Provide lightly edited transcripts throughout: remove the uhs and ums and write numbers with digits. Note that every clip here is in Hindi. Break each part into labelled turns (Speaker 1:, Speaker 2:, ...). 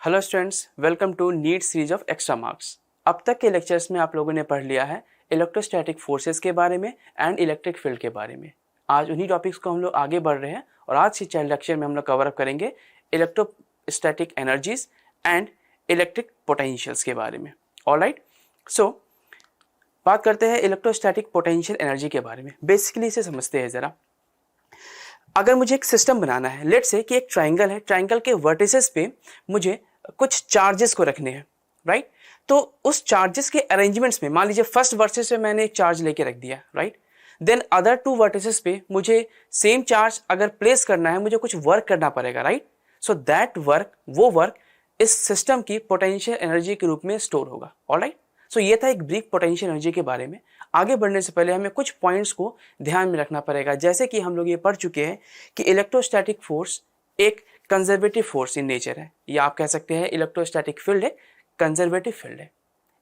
Speaker 1: Hello students, welcome to NEET series of extra marks. अब तक के लेक्चर्स में आप लोगों ने पढ़ लिया है इलेक्ट्रोस्टैटिक फोर्सेस के बारे में एंड इलेक्ट्रिक फील्ड के बारे में। आज उन्हीं टॉपिक्स को हम लोग आगे बढ़ रहे हैं और आज के चाइल्ड लेक्चर में हम लोग कवर अप करेंगे electrostatic energies and electric potentials के बारे में। ऑलराइट, सो बात करते हैं इलेक्ट्रोस्टैटिक पोटेंशियल एनर्जी के बारे में। बेसिकली इसे समझते हैं ज़रा। अगर मुझे एक सिस्टम बनाना है, लेट्स से कि एक ट्राइंगल है, ट्राइंगल के वर्टिसेस पे मुझे कुछ चार्जेस को रखने हैं, राइट। तो उस चार्जेस के अरेंजमेंट्स में मान लीजिए फर्स्ट वर्टिस पे मैंने एक चार्ज लेके रख दिया, right. Then other two vertices पे मुझे सेम चार्ज अगर प्लेस करना है, मुझे कुछ वर्क करना पड़ेगा, राइट। सो दैट वर्क, वो वर्क इस सिस्टम की पोटेंशियल एनर्जी के रूप में स्टोर होगा। ऑलराइट, सो ये था एक ब्रीफ पोटेंशियल एनर्जी के बारे में। आगे बढ़ने से पहले हमें कुछ पॉइंट्स को ध्यान में रखना पड़ेगा। जैसे कि हम लोग ये पढ़ चुके हैं कि इलेक्ट्रोस्टैटिक फोर्स एक कंजर्वेटिव फोर्स इन नेचर है, या आप कह सकते हैं इलेक्ट्रोस्टैटिक फील्ड एक कंजर्वेटिव फील्ड है।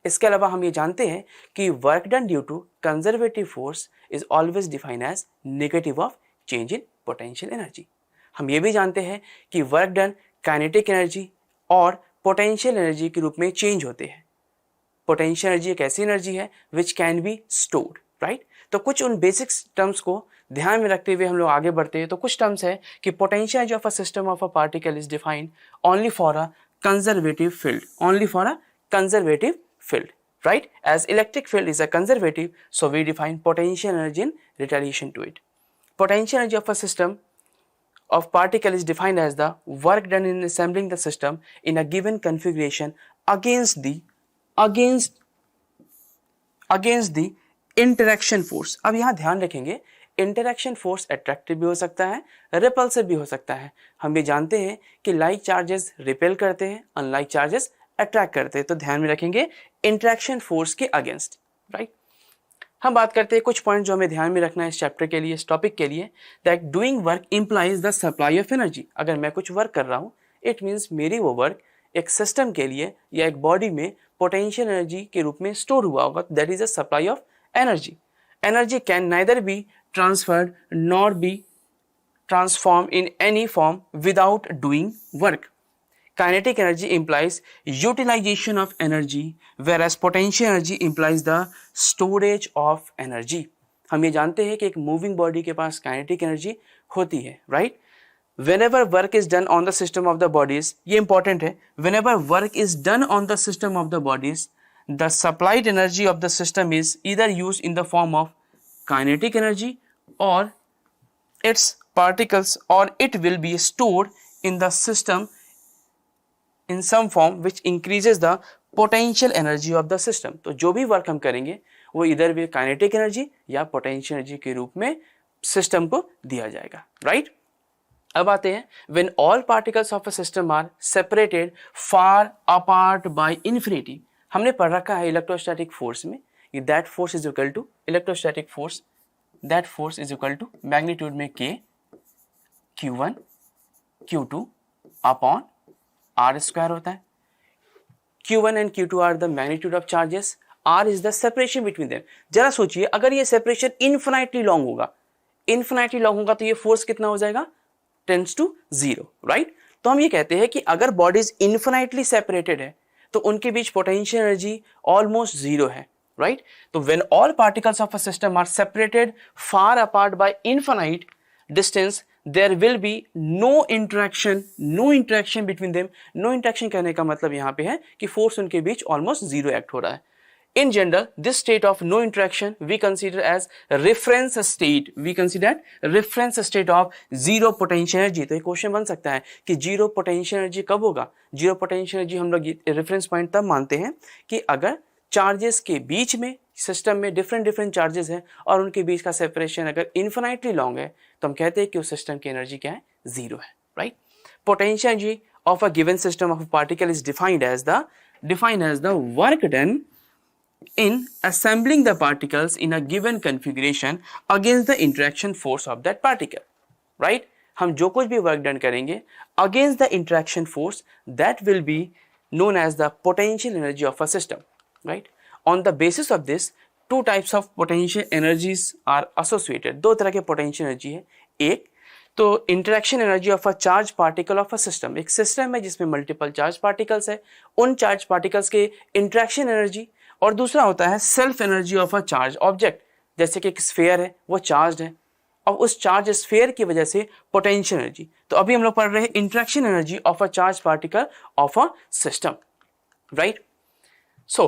Speaker 1: इसके अलावा हम ये जानते हैं कि work done due to conservative force is always defined as negative of change in potential energy. हम ये भी जानते हैं कि वर्क डन काइनेटिक एनर्जी और पोटेंशियल एनर्जी के रूप में चेंज होते हैं। पोटेंशियल एनर्जी एक ऐसी एनर्जी है which can be stored, right. तो कुछ उन बेसिक टर्म्स को ध्यान में रखते हुए हम लोग आगे बढ़ते हैं। तो कुछ टर्म्स है कि potential energy of a system of a particle is defined only for a conservative field, only for a conservative field, right? As electric field is a conservative, so we define potential energy in retaliation to it. Potential energy of a system of particle is defined as the work done in assembling the system in a given configuration against the interaction force. अब यहाँ ध्यान रखेंगे, इंटरैक्शन फोर्स अट्रैक्टिव भी हो सकता है, रिपल्सिव भी हो सकता है। हम ये जानते हैं कि लाइक चार्जेस रिपेल करते हैं, अनलाइक चार्जेस अट्रैक्ट करते हैं। तो ध्यान में रखेंगे इंटरैक्शन फोर्स के अगेंस्ट, राइट। हम बात करते हैं कुछ पॉइंट जो हमें ध्यान में रखना है इस चैप्टर के लिए, इस टॉपिक के लिए। That doing work implies the supply of energy. अगर मैं कुछ वर्क कर रहा हूँ, इट मीन्स मेरी वो वर्क एक सिस्टम के लिए या एक बॉडी में पोटेंशियल एनर्जी के रूप में स्टोर हुआ होगा। That is a supply of energy. Energy can neither be transferred nor be transform in any form without doing work. Kinetic energy implies utilization of energy, whereas potential energy implies the storage of energy. हम ये जानते हैं कि एक मूविंग बॉडी के पास काइनेटिक एनर्जी होती है, right. Whenever work is done on the system of the bodies, ये इंपॉर्टेंट है, whenever work is done on the system of the bodies, the supplied energy of the system is either used in the form of kinetic energy or its particles, or it will be stored in the system in some form which increases the potential energy of the system. तो जो भी वर्क हम करेंगे वो इधर भी काइनेटिक एनर्जी या पोटेंशियल एनर्जी के रूप में सिस्टम को दिया जाएगा, राइट। अब आते हैं when all particles of a system are separated far apart by infinity। हमने पढ़ रखा है इलेक्ट्रोस्टैटिक फोर्स में कि that force is equal to electrostatic force, that force is equal to magnitude में K Q1 Q2 upon R square होता है। Q1 and Q2 are the magnitude of charges, R is the separation between them. जरा सोचिए, अगर ये सेपरेशन इन्फिनाइटली लॉन्ग होगा, तो ये फोर्स कितना हो जाएगा, टेंड्स टू 0, राइट। तो हम ये कहते हैं कि अगर बॉडीज इन्फिनाइटली सेपरेटेड है तो उनके बीच पोटेंशियल एनर्जी ऑलमोस्ट 0 है, राइट। तो when all particles of a system are separated far apart by infinite distance, there will be no interaction between them। no interaction कहने का मतलब यहाँ पे है कि फोर्स उनके बीच ऑलमोस्ट 0 एक्ट हो रहा है। In general, this state of no interaction we consider as reference state। we consider reference state of zero potential energy। तो एक क्वेश्चन बन सकता है कि जीरो पोटेंशियल एनर्जी कब होगा। जीरो पोटेंशियल एनर्जी हम लोग रेफरेंस पॉइंट तब मानते हैं कि अगर चार्जेस के बीच में, सिस्टम में डिफरेंट चार्जेस हैं और उनके बीच का सेपरेशन अगर इन्फिनाइटली लॉन्ग है, तो हम कहते हैं कि उस सिस्टम की एनर्जी क्या है, 0 है, right. Potential energy of a given system of a particle is defined as the work done in assembling the particles in a given configuration against the interaction force of that particle, right। हम जो कुछ भी वर्क डन करेंगे against the interaction force, that will be known as the potential energy of a system, right। on the basis of this, two types of potential energies are associated। दो तरह के potential energy है। एक तो interaction energy of a charge particle of a system, एक सिस्टम है जिसमें मल्टीपल चार्ज पार्टिकल्स है, उन चार्ज पार्टिकल्स के इंटरेक्शन एनर्जी, और दूसरा होता है self energy of a charge object, जैसे कि एक स्फीयर है वो चार्ज है और उस चार्ज स्फीयर की वजह से पोटेंशियल एनर्जी। तो अभी हम लोग पढ़ रहे हैं interaction energy of a charge particle of a system, right. So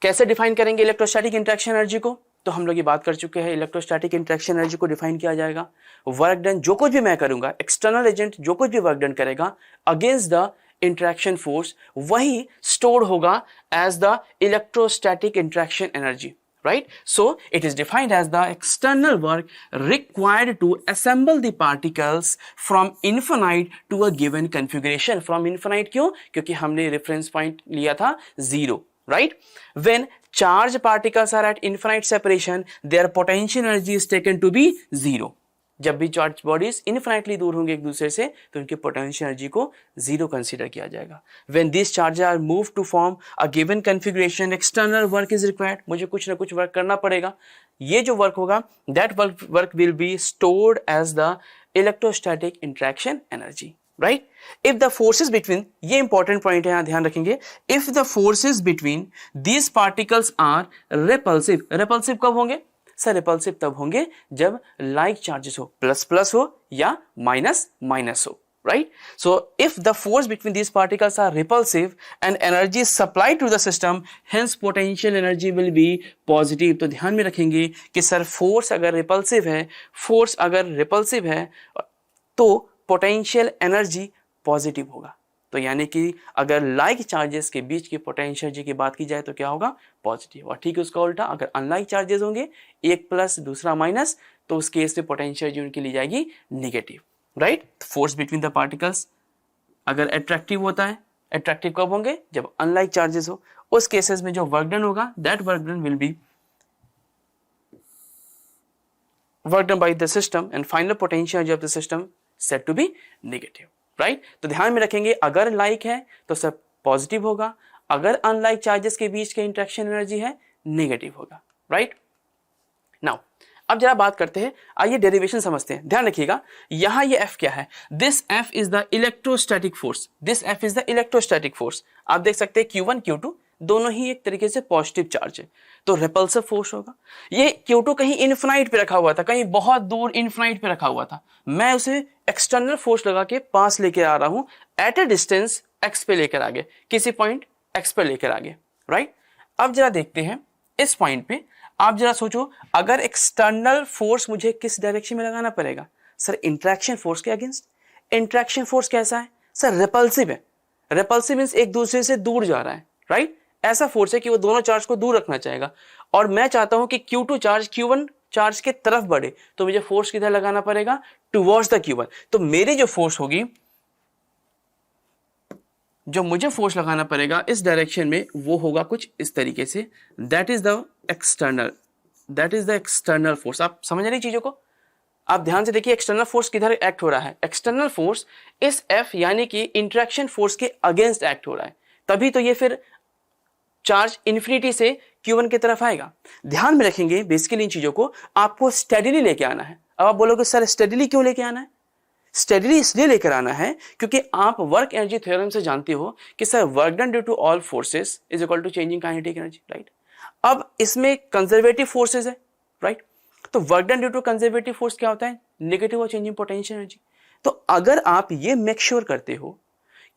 Speaker 1: कैसे डिफाइन करेंगे इलेक्ट्रोस्टैटिक इंटरेक्शन एनर्जी को? तो हम लोग ये बात कर चुके हैं, इलेक्ट्रोस्टैटिक इंटरेक्शन एनर्जी को डिफाइन किया जाएगा, वर्क डन, जो कुछ भी मैं करूंगा, एक्सटर्नल एजेंट जो कुछ भी वर्क डन करेगा अगेंस्ट द इंटरेक्शन फोर्स, वही स्टोर होगा as the electrostatic interaction energy, right? So it is defined as the external work required to assemble the particles from infinite to a given configuration. From infinite क्यों? क्योंकि हमने reference point लिया था 0, right? When charged particles are at infinite separation, their potential energy is taken to be 0. जब भी चार्ज बॉडीज इनफिनाइटली दूर होंगे एक दूसरे से तो उनकी पोटेंशियल एनर्जी को 0 कंसीडर किया जाएगा। When this charges are move to form a given configuration, external work is required, मुझे कुछ ना कुछ वर्क करना पड़ेगा, ये जो वर्क होगा that work will be stored as the electrostatic interaction energy, right. If the forces between, ये इंपॉर्टेंट पॉइंट है, यहाँ ध्यान रखेंगे, if the forces between these particles are repulsive, repulsive कब होंगे सर? रिपल्सिव तब होंगे जब लाइक चार्जेस हो, प्लस प्लस हो या माइनस माइनस हो, right? So if the force between these particles are repulsive and energy is supplied to the system, hence potential energy will be positive. तो ध्यान में रखेंगे कि सर फोर्स अगर रिपल्सिव है, फोर्स अगर रिपल्सिव है तो पोटेंशियल एनर्जी पॉजिटिव होगा। तो यानी कि अगर लाइक चार्जेस के बीच की पोटेंशियल एनर्जी की बात की जाए तो क्या होगा? पॉजिटिव। और ठीक है उसका उल्टा, अगर अनलाइक चार्जेस होंगे, एक प्लस दूसरा माइनस, तो उस केस में पोटेंशियल एनर्जी उनकी ली जाएगी negative, right. Force between the particles अगर अट्रैक्टिव होता है, अट्रैक्टिव कब होंगे? जब अनलाइक चार्जेस हो। उस केसेस में जो वर्क डन होगा that work done will be work done by the system and final potential energy of the system set to be negative, right. तो ध्यान में रखेंगे अगर लाइक है तो सब पॉजिटिव होगा, अगर अनलाइक चार्जेस के बीच के इंटरेक्शन एनर्जी है नेगेटिव होगा, राइट। नाउ अब जरा बात करते हैं, आइए डेरिवेशन समझते हैं। ध्यान रखिएगा यहां ये F क्या है? This F is the electrostatic force, this F is the electrostatic force. आप देख सकते हैं Q1 Q2 दोनों ही एक तरीके से पॉजिटिव चार्ज है, तो रिपल्सिव फोर्स होगा। ये Q2 कहीं इनफिनाइट पे रखा हुआ था, कहीं बहुत दूर इनफिनाइट पे रखा हुआ था, मैं उसे एक्सटर्नल फोर्स लगा के पास लेके आ रहा हूं, एट ए डिस्टेंस x पे लेकर आगे, किसी पॉइंट x पे लेकर आगे, राइट। अब जरा देखते हैं इस पॉइंट पे, आप जरा सोचो अगर एक्सटर्नल फोर्स मुझे किस डायरेक्शन में लगाना पड़ेगा? सर इंटरेक्शन फोर्स के अगेंस्ट। इंटरेक्शन फोर्स कैसा है? सर रिपल्सिव है। रिपल्सिव मींस एक दूसरे से दूर जा रहा है, राइट। ऐसा फोर्स है कि वो दोनों चार्ज को दूर रखना चाहेगा, और मैं चाहता हूं कि Q2 चार्ज Q1 चार्ज के तरफ बढ़े, तो मुझे फोर्स किधर लगाना पड़ेगा? Towards the Q1। तो मेरी जो फोर्स होगी, जो मुझे फोर्स लगाना पड़ेगा इस डायरेक्शन में, वो होगा कुछ इस तरीके से, that is the external force. आप समझ रहे चीजों को? आप ध्यान से देखिए एक्सटर्नल फोर्स किधर एक्ट हो रहा है। एक्सटर्नल फोर्स इस F यानी कि इंटरेक्शन फोर्स के अगेंस्ट एक्ट हो रहा है, तभी तो ये फिर चार्ज इन्फिनिटी से Q1 की तरफ आएगा। ध्यान में रखेंगे बेसिकली इन चीजों को आपको स्टेडीली लेके आना है। अब आप बोलोगे सर स्टेडीली क्यों लेके आना है? स्टेडीली इसलिए लेकर आना है क्योंकि आप वर्क एनर्जी थ्योरम से जानते हो कि sir work done due to all forces is equal to changing kinetic energy, right. अब इसमें कंजर्वेटिव फोर्सेस है, राइट। तो work done due to conservative force क्या होता है? नेगेटिव और चेंजिंग पोटेंशियल एनर्जी। तो अगर आप ये मेक श्योर करते हो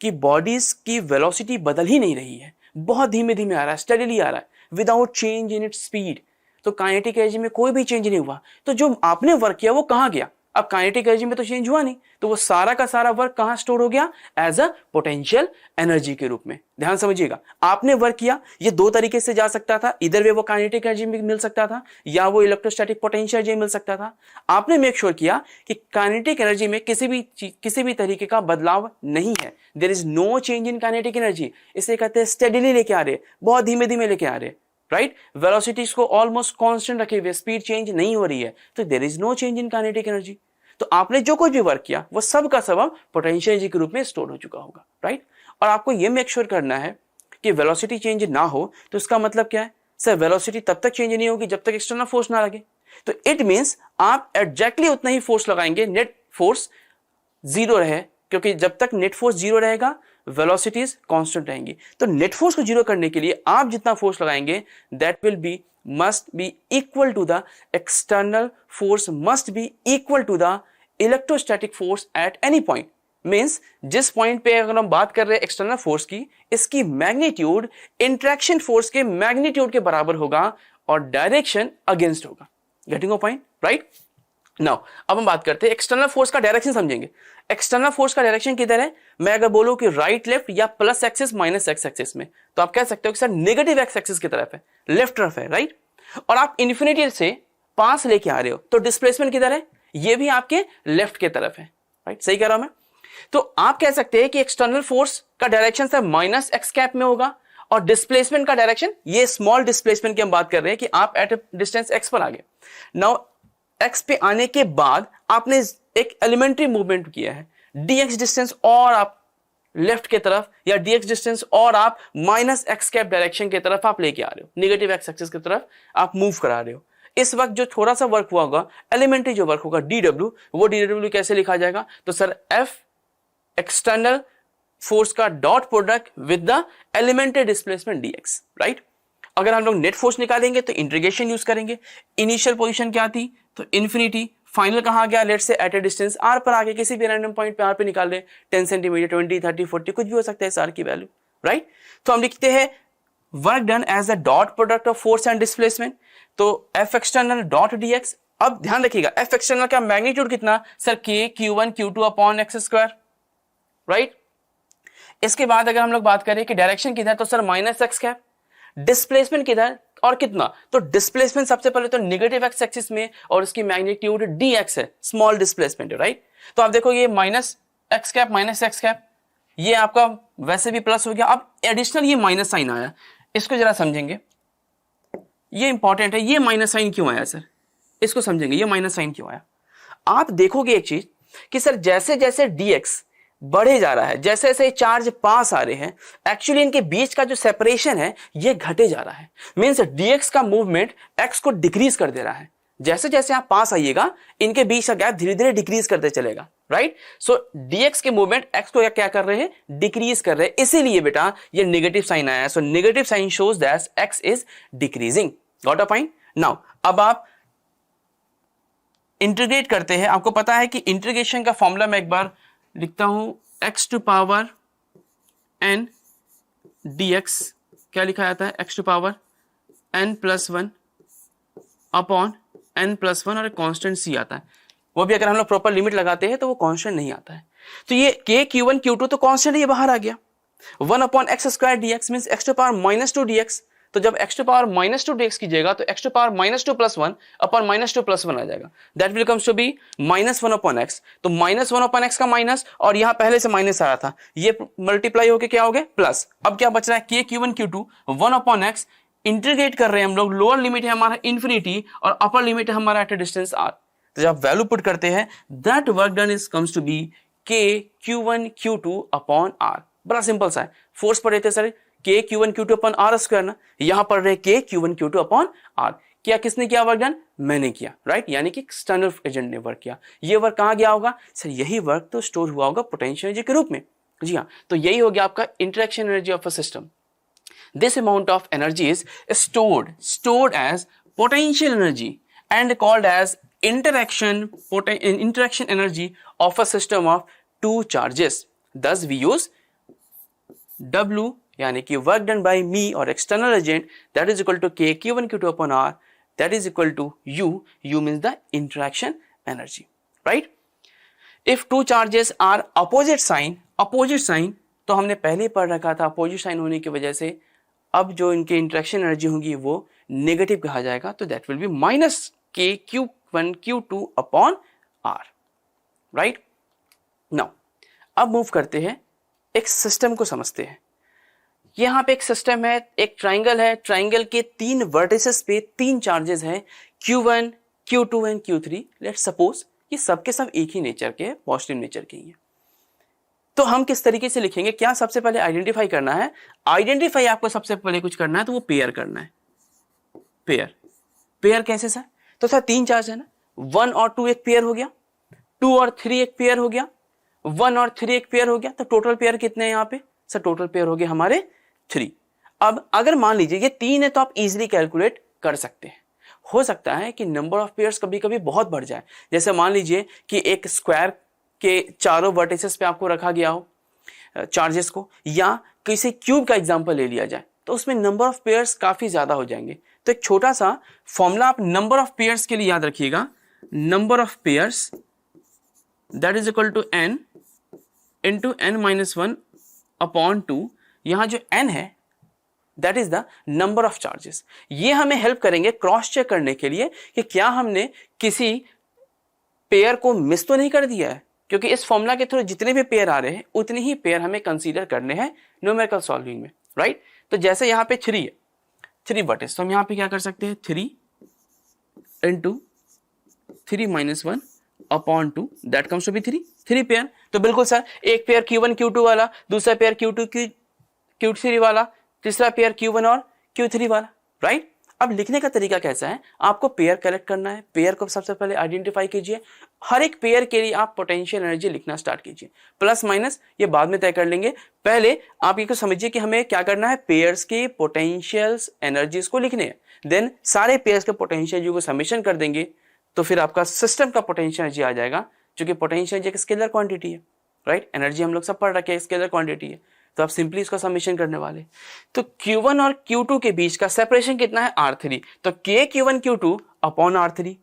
Speaker 1: कि बॉडीज की वेलोसिटी बदल ही नहीं रही है, बहुत धीमे धीमे आ रहा है, स्टेडीली आ रहा है, without change in its speed, तो काइनेटिक एनर्जी में कोई भी चेंज नहीं हुआ, तो जो आपने वर्क किया वो कहां गया? अब काइनेटिक एनर्जी में तो चेंज हुआ नहीं, तो वो सारा का सारा वर्क कहां स्टोर हो गया? एज अ पोटेंशियल एनर्जी के रूप में। ध्यान समझिएगा, आपने वर्क किया, ये दो तरीके से जा सकता था, इधर वे वो काइनेटिक एनर्जी में मिल सकता था या वो इलेक्ट्रोस्टैटिक पोटेंशियल एनर्जी मिल सकता था। आपने मेक श्योर किया कि काइनेटिक एनर्जी में किसी भी तरीके का बदलाव नहीं है, there is no change in kinetic energy. इसे कहते हैं स्टेडीली लेके आ रहे, बहुत धीमे धीमे लेके आ रहे, राइट। वेलोसिटीज को ऑलमोस्ट कांस्टेंट रखे हुए, स्पीड चेंज नहीं हो रही है, तो there is no change in kinetic energy. तो आपने जो कुछ भी वर्क किया वो सब का सब पोटेंशियल एनर्जी के रूप में स्टोर हो चुका होगा, राइट। और आपको ये मेक श्योर करना है कि वेलोसिटी चेंज ना हो, तो इसका मतलब क्या है? सर वेलोसिटी तब तक चेंज नहीं होगी जब तक एक्सटर्नल फोर्स ना लगे। तो इट मींस आप एग्जैक्टली उतना ही फोर्स लगाएंगे, नेट फोर्स जीरो रहे, क्योंकि जब तक नेट फोर्स जीरो रहेगा वेलोसिटीज कांस्टेंट रहेंगी। तो नेट फोर्स को जीरो करने के लिए आप जितना फोर्स लगाएंगे that will be must be equal to the external force must be equal to the electrostatic force at any point. Means जिस पॉइंट पे अगर हम बात कर रहे हैं एक्सटर्नल फोर्स की, इसकी मैग्नीट्यूड इंट्रैक्शन फोर्स के मैग्नीट्यूड के बराबर होगा और डायरेक्शन अगेंस्ट होगा। Getting a point, right? Now अब हम बात करते हैं एक्सटर्नल फोर्स का डायरेक्शन समझेंगे। एक्सटर्नल फोर्स का डायरेक्शन किधर है? मैं अगर बोलूं कि राइट लेफ्ट या plus axis minus x axis में, तो आप कह सकते हो कि सर नेगेटिव एक्स एक्सिस की तरफ है, लेफ्ट तरफ है, राइट? और आप इन्फिनिटी से पास लेके आ रहे हो तो डिस्प्लेसमेंट किधर है? ये भी आपके लेफ्ट के तरफ है, राइट? सही कह रहा हूं मैं? तो आप कह सकते हैं कि एक्सटर्नल फोर्स का direction sir minus x cap में होगा और डिस्प्लेसमेंट का डायरेक्शन, ये स्मॉल डिस्प्लेसमेंट की हम बात कर रहे हैं कि आप एट डिस्टेंस एक्स पर आ गए। नाउ एक्स पे आने के बाद आपने एक एलिमेंट्री मूवमेंट किया है dx डिस्टेंस, और आप लेफ्ट के तरफ या dx डिस्टेंस और आप माइनस एक्स कैप डायरेक्शन की तरफ आप लेके आ रहे हो, नेगेटिव एक्स एक्सिस की तरफ आप मूव करा रहे हो। इस वक्त जो थोड़ा सा वर्क हुआ होगा, एलिमेंट्री जो वर्क होगा dw, वो dw कैसे लिखा जाएगा? तो सर f एक्सटर्नल फोर्स का dot product with the elementary displacement dx, right? अगर हम लोग नेट फोर्स निकालेंगे तो इंटीग्रेशन यूज करेंगे। इनिशियल पोजीशन क्या थी? तो इन्फिनिटी। फाइनल कहां गया? Let's say eight A distance r पर आके किसी भी रैंडम पॉइंट पे r पे निकाल ले, 10 सेंटीमीटर, 20, 30, 40 कुछ भी हो सकता है r की वैल्यू, राइट? तो हम लिखते हैं work done as the dot product of force and displacement, तो f एक्सटर्नल डॉट dx। अब ध्यान रखिएगा f एक्सटर्नल का मैग्नीट्यूड कितना? Sir k q1 q2 upon x square, right? इसके बाद अगर हम लोग बात करें कि डायरेक्शन किधर, तो sir minus x cap. Displacement किधर और कितना? तो डिस्प्लेसमेंट सबसे पहले तो नेगेटिव एक्स एक्सिस में और उसकी मैग्नीट्यूड dx है, स्मॉल डिस्प्लेसमेंट है, राइट? तो आप देखो ये minus x cap minus x cap, ये आपका वैसे भी प्लस हो गया, अब एडिशनल ये माइनस साइन आया, इसको जरा समझेंगे, ये इंपॉर्टेंट है। ये माइनस साइन क्यों आया सर? इसको समझेंगे, ये माइनस साइन क्यों आया। आप देखोगे एक चीज कि सर जैसे जैसे dx बढ़े जा रहा है, जैसे जैसे चार्ज पास आ रहे हैं, एक्चुअली इनके बीच का जो सेपरेशन है ये घटे जा रहा है। मींस dx का मूवमेंट x को डिक्रीज कर दे रहा है। जैसे जैसे आप पास आइएगा इनके बीच का गैप धीरे धीरे डिक्रीज करते चलेगा, राइट? सो dx के मूवमेंट x को क्या कर रहे हैं? डिक्रीज कर रहे हैं, इसीलिए बेटा ये नेगेटिव साइन आया है। So negative sign shows that x is decreasing. Got a point? Now अब आप इंटीग्रेट करते हैं। आपको पता है कि इंटीग्रेशन का फॉर्मूला मैं एक बार लिखता हूं, x to power n dx, क्या लिखा जाता है? x to power n plus 1 upon n plus 1 और एक कांस्टेंट c आता है, वो भी अगर हम लोग प्रॉपर लिमिट लगाते हैं तो वो कांस्टेंट नहीं आता है। तो ये k q1 q2 तो कांस्टेंट ये बाहर आ गया, 1 upon x square dx means x to power minus 2 dx। तो जब x to power minus 2 dx कीजिएगा तो x to power minus 2 plus 1 upon minus 2 plus 1 आ जाएगा, that will comes to be minus 1 upon x। तो माइनस 1 अपॉन x का माइनस, और यहां पहले से माइनस आया था, ये मल्टीप्लाई होके क्या हो गया? प्लस। अब क्या बच रहा है? k q1 q2 1 upon x। Integrate कर रहे हैं हम लोग, लोअर लिमिट है हमारा इन्फिनिटी और अपर लिमिट है हमारा एट डिस्टेंस r। तो जब वैल्यू पुट करते हैं that work done is comes to be k q1 q2 upon r। बड़ा सिंपल सा है। फोर्स पढ़े थे sir k q1 q2 upon r square ना, यहां पढ़ रहे k q1 q2 upon r। क्या किसने किया वर्क डन? मैंने किया, राइट? यानी कि एक्सटर्नल एजेंट ने वर्क किया। ये वर्क कहां गया होगा सर? यही वर्क तो स्टोर हुआ होगा पोटेंशियल एनर्जी के रूप में। जी हाँ, तो यही हो गया आपका interaction energy of a system. This amount of energy is stored as potential energy and called as interaction energy of a system of two charges. Thus we use W यानी कि वर्क डन बाय मी और external agent that is equal to k q1 q2 upon r, that is equal to u means the interaction energy, right? If two charges are opposite sign, तो हमने पहले ही पढ़ रखा था, अपोजिट साइन होने की वजह से अब जो इनके इंटरेक्शन एनर्जी होगी वो नेगेटिव कहा जाएगा, तो that will B minus k q1 q2 upon r, right? Now अब मूव करते हैं, एक सिस्टम को समझते हैं। यहां पे एक सिस्टम है, एक ट्राइंगल है, ट्राइंगल के 3 वर्टिसेस पे 3 चार्जेस हैं, q1 q2 and q3। Let's suppose ये सबके सब एक ही नेचर के, पॉजिटिव नेचर के हैं। तो हम किस तरीके से लिखेंगे? क्या सबसे पहले आइडेंटिफाई करना है। आइडेंटिफाई आपको सबसे पहले कुछ करना है तो वो पेयर करना है। पेयर कैसे सर? तो सर 3 चार्ज है ना, 1 और 2 एक पेयर हो गया, 2 और 3 एक पेयर हो गया, 1 और 3 एक पेयर हो गया, तो टोटल पेयर कितने हैं यहाँ पे सर? टोटल पेयर हो गए हमारे 3। अब अगर मान लीजिए ये 3 है तो आप इजीली कैलकुलेट कर सकते हैं। हो सकता है कि नंबर ऑफ पेयर्स कभी कभी बहुत बढ़ जाए, जैसे मान लीजिए कि एक स्क्वायर के चारों वर्टिसेस पे आपको रखा गया हो चार्जेस को, या किसी क्यूब का एग्जांपल ले लिया जाए, तो उसमें नंबर ऑफ पेयर्स काफी ज्यादा हो जाएंगे। तो एक छोटा सा फॉर्मूला आप नंबर ऑफ पेयर्स के लिए याद रखिएगा, number of pairs that is equal to n into n-1 upon 2। यहां जो n है that is the number of charges. ये हमें हेल्प करेंगे क्रॉस चेक करने के लिए कि क्या हमने किसी पेयर को मिस तो नहीं कर दिया है, क्योंकि इस फॉर्मूला के थ्रू जितने भी पेयर आ रहे हैं उतने ही पेयर हमें कंसीडर करने हैं न्यूमेरिकल सॉल्विंग में, राइट। तो जैसे यहाँ पे 3 है, 3 वर्टिस, तो हम यहाँ पे क्या कर सकते हैं 3 into 3-1 upon 2 that comes to be 3 pair. तो बिल्कुल सर, एक पेयर Q1 Q2 वाला, दूसरा पेयर Q2 Q3 वाला, तीसरा पेयर Q1 और Q3 वाला, राइट। अब लिखने का तरीका कैसा है, आपको पेयर कलेक्ट करना है, पेयर को सबसे पहले आइडेंटिफाई कीजिए, हर एक पेयर के लिए आप पोटेंशियल एनर्जी लिखना स्टार्ट कीजिए, प्लस माइनस ये बाद में तय कर लेंगे। पहले आप ये समझिए कि हमें क्या करना है, पेयर्स की पोटेंशियल्स एनर्जीज को लिखने हैं, देन सारे पेयर्स के पोटेंशियल एनर्जी को समेशन कर देंगे, तो फिर आपका सिस्टम का पोटेंशियल एनर्जी आ जाएगा, क्योंकि पोटेंशियल एनर्जी एक स्केलर क्वांटिटी है, राइट। एनर्जी हम लोग सब पढ़ रखे हैं, स्केलर क्वांटिटी है, तो आप सिंपली इसका समेशन करने वाले। तो Q1 और Q2 के बीच का सेपरेशन कितना है R3, तो K Q1 Q2 upon R3।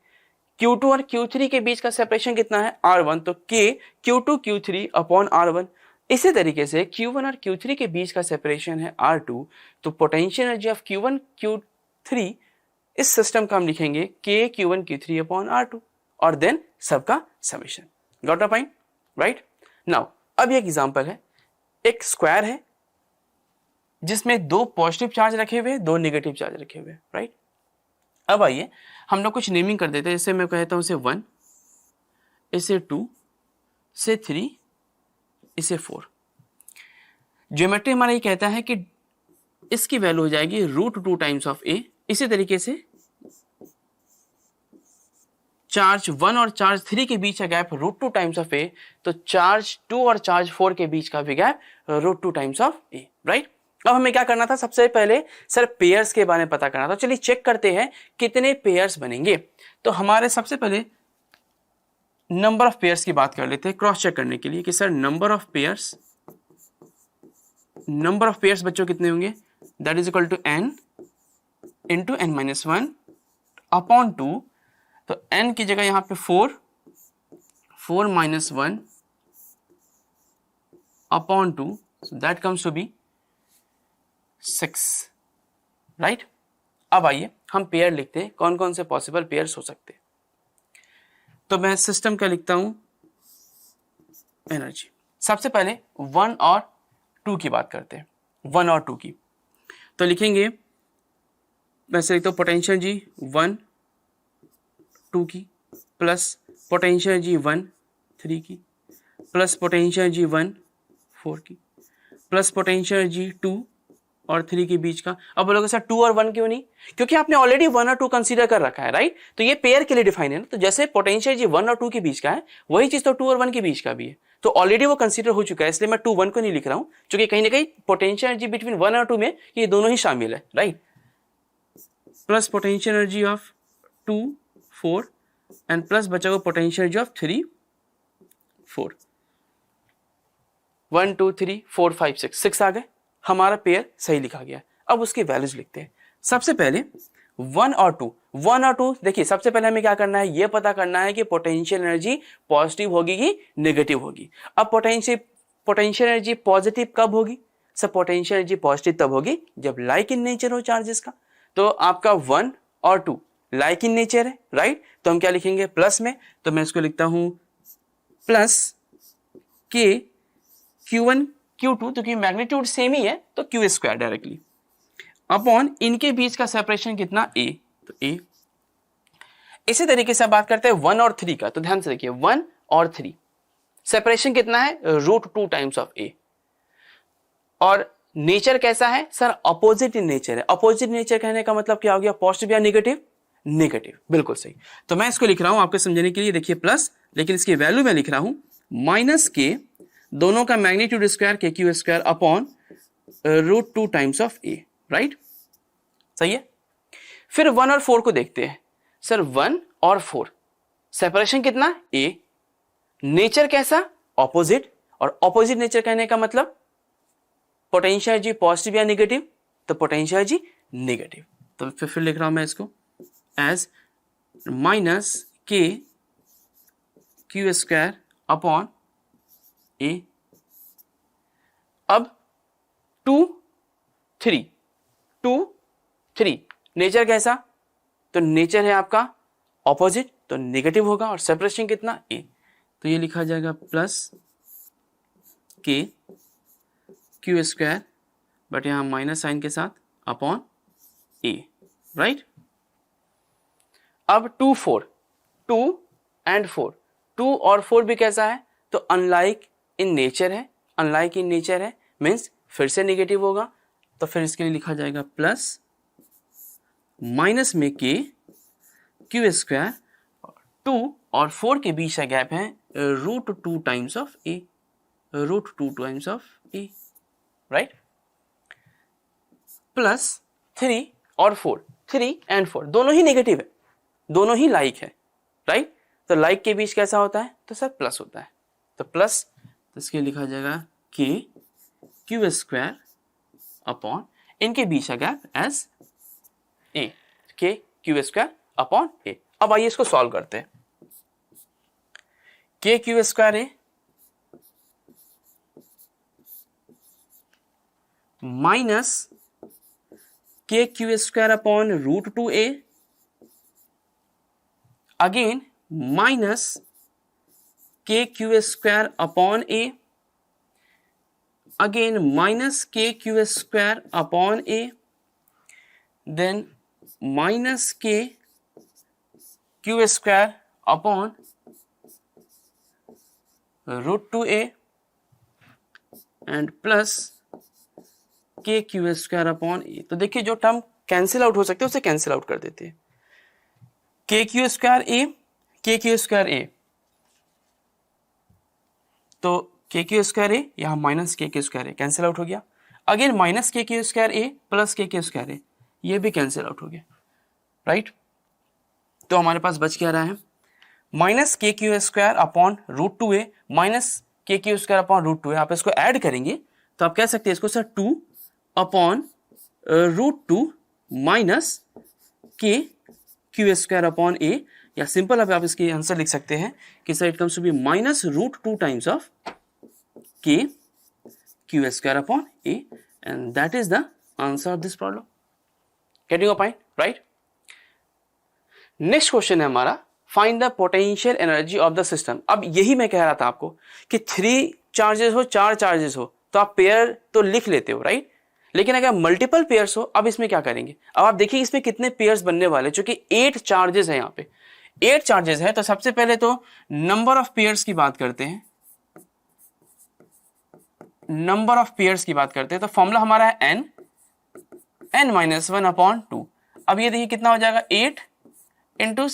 Speaker 1: Q2 और Q3 के बीच का सेपरेशन कितना है R1, तो K Q2 Q3 upon R1। इसी तरीके से Q1 और Q3 के बीच का सेपरेशन है R2, तो potential energy of Q1 Q3 इस सिस्टम का हम लिखेंगे K Q1 Q3 upon R2 और देन सबका summation. Got a point, right. Now अब ये एग्जांपल है, एक स्क्वायर है जिसमें 2 पॉजिटिव चार्ज रखे हुए, 2 नेगेटिव चार्ज रखे हुए, राइट। अब आइए हम लोग कुछ नेमिंग कर देते हैं, जैसे मैं कहता हूं इसे 1, इसे 2, इसे 3, इसे 4। ज्योमेट्री हमारा ये कहता है कि इसकी वैल्यू हो जाएगी √2 टाइम्स ऑफ a। इसी तरीके से चार्ज 1 और चार्ज 3 के बीच का गैप √2 टाइम्स ऑफ a, तो चार्ज 2 और चार्ज 4 के बीच का भी gap √2 times of a, right. अब हमें क्या करना था, सबसे पहले सर पेयर्स के बारे में पता करना था। चलिए चेक करते हैं कितने पेयर्स बनेंगे। तो हमारे सबसे पहले नंबर ऑफ पेयर्स की बात कर लेते हैं क्रॉस चेक करने के लिए कि सर नंबर ऑफ पेयर्स बच्चों कितने होंगे, that is equal to n into n-1 upon 2। तो n की जगह यहां पे 4 minus 1 upon 2, that comes to be 6, right. अब आइए हम पेयर लिखते हैं, कौन कौन से पॉसिबल पेयर्स हो सकते हैं। तो मैं सिस्टम का लिखता हूं एनर्जी। सबसे पहले 1 और 2 की बात करते हैं, 1 और 2 की। तो लिखेंगे, मैं से लिखता हूं पोटेंशियल एनर्जी 1 2 की, प्लस पोटेंशियल एनर्जी 1 3 की, प्लस पोटेंशियल एनर्जी 1 4 की, प्लस पोटेंशियल एनर्जी 2 और 3 के बीच का। अब बोलोगे सर 2 और 1 क्यों नहीं, क्योंकि आपने ऑलरेडी 1 और 2 कंसीडर कर रखा है, राइट। तो ये पेयर के लिए डिफाइन है ना, तो जैसे पोटेंशियल एनर्जी 1 और 2 के बीच का है, वही चीज तो 2 और 1 के बीच का भी है, तो ऑलरेडी वो कंसीडर हो चुका है, इसलिए मैं 2 1 को नहीं लिख रहा हूं, क्योंकि कहीं ना कहीं पोटेंशियल एनर्जी बिटवीन 1 और 2 में ये दोनों ही शामिल है, right. Plus potential energy of 2 4 and plus बचा हुआ पोटेंशियल एनर्जी ऑफ 3 4। 1 2 3 4 5 6 आ गए, हमारा पेयर सही लिखा गया। अब उसकी वैल्यूज लिखते हैं। सबसे पहले 1 और 2 देखिए, सबसे पहले हमें क्या करना है, ये पता करना है कि पोटेंशियल एनर्जी पॉजिटिव होगी कि नेगेटिव होगी। अब पोटेंशियल एनर्जी पॉजिटिव कब होगी, सब पोटेंशियल एनर्जी पॉजिटिव तब होगी जब लाइक इन नेचर हो चार्जेस का। तो आपका 1 और 2 लाइक इन नेचर है, राइट। तो हम क्या लिखेंगे प्लस में, तो मैं इसको लिखता हूं प्लस K Q1 Q2, तो मैग्नीट्यूड सेम ही है तो Q स्क्वायर डायरेक्टली अपॉन इनके बीच का सेपरेशन कितना A, तो A। इसी तरीके से बात करते हैं 1 और 3 का, तो ध्यान से देखिए 1 और 3 सेपरेशन कितना है √2 टाइम्स ऑफ A। और नेचर कैसा है सर, अपोजिट इन नेचर है। अपोजिट नेचर कहने का मतलब क्या हो गया, पॉजिटिव या नेगेटिव, नेगेटिव, बिल्कुल सही। तो मैं इसको लिख रहा हूं आपको समझने के लिए, देखिए प्लस, लेकिन इसकी वैल्यू मैं लिख रहा हूं माइनस के, दोनों का मैग्नीट्यूड स्क्वायर के Q square upon √2 times of A, right, सही है। फिर 1 और 4 को देखते हैं। सर 1 और 4 सेपरेशन कितना, ए, नेचर कैसा, ऑपोजिट, और ऑपोजिट नेचर कहने का मतलब पोटेंशियल एनर्जी पॉजिटिव या नेगेटिव, तो पोटेंशियल एनर्जी नेगेटिव। तो फिर लिख रहा हूं मैं इसको as minus k Q square upon ए। अब 2 3 नेचर कैसा, तो नेचर है आपका ऑपोजिट, तो नेगेटिव होगा, और सेपरेशन कितना, ए, तो ये लिखा जाएगा plus k Q square, but यहां माइनस साइन के साथ, अपॉन ए, राइट। अब 2 एंड 4, 2 और 4 भी कैसा है, तो अनलाइक इन नेचर है, मीन्स फिर से नेगेटिव होगा, तो फिर इसके लिए लिखा जाएगा प्लस माइनस में के क्यू स्क्वायर, 2 और 4 के बीच का गैप है √2 times of A, right, plus 3 और 4, 3 एंड 4 दोनों ही नेगेटिव है, दोनों ही लाइक है, राइट, तो लाइक के बीच कैसा होता है, तो सर प्लस होता है, तो प्लस, तो इसके लिखा जाएगा के क्यू स्क्वायर अपॉन, इनके बीच का गैप एज ए, के क्यू स्क्वायर अपॉन ए। अब आइए इसको सॉल्व करते हैं। के Q square A minus k Q square upon √2a, again minus k Q square upon A, again minus k Q square upon A, then minus k Q square upon √2a and plus k Q square upon ए। तो देखिए जो टर्म कैंसिल आउट हो सकते हैं उसे कैंसिल आउट कर देते हैं। के क्यू स्क्वायर ए, के क्यू स्क्वायर ए, तो के क्यू स्क्वायर ए यहाँ माइनस के क्यू स्क्वायर ए कैंसिल आउट हो गया, again minus k Q square ए प्लस के क्यू स्क्वायर ए, ये भी कैंसिल आउट हो गया, राइट। तो हमारे पास बच क्या रहा है, minus k Q square upon √2a minus k Q square upon √2a। आप इसको ऐड करेंगे तो आप कह सकते हैं इसको sir 2 upon √2 minus k Q square upon ए, या सिंपल अब आप इसके आंसर लिख सकते हैं कि sir it comes to be minus √2 times of K Q square upon a, and that is the answer of this problem. Getting a point, right. Next question है हमारा, find the potential energy of the system. अब यही मैं कह रहा था आपको कि 3 चार्जेस हो, 4 चार्जेस हो तो आप पेयर तो लिख लेते हो, राइट, लेकिन अगर मल्टीपल पेयर्स हो, अब इसमें क्या करेंगे, अब आप देखिए इसमें कितने पेयर्स बनने वाले, चूंकि 8 चार्जेस है, यहाँ पे 8 चार्जेस है, तो सबसे पहले तो नंबर ऑफ पेयर्स की बात करते हैं, नंबर ऑफ पेयर्स की बात करते हैं, तो फॉर्मूला हमारा है n-1 अपॉन 2। अब ये देखिए कितना हो जाएगा, 8 इंटू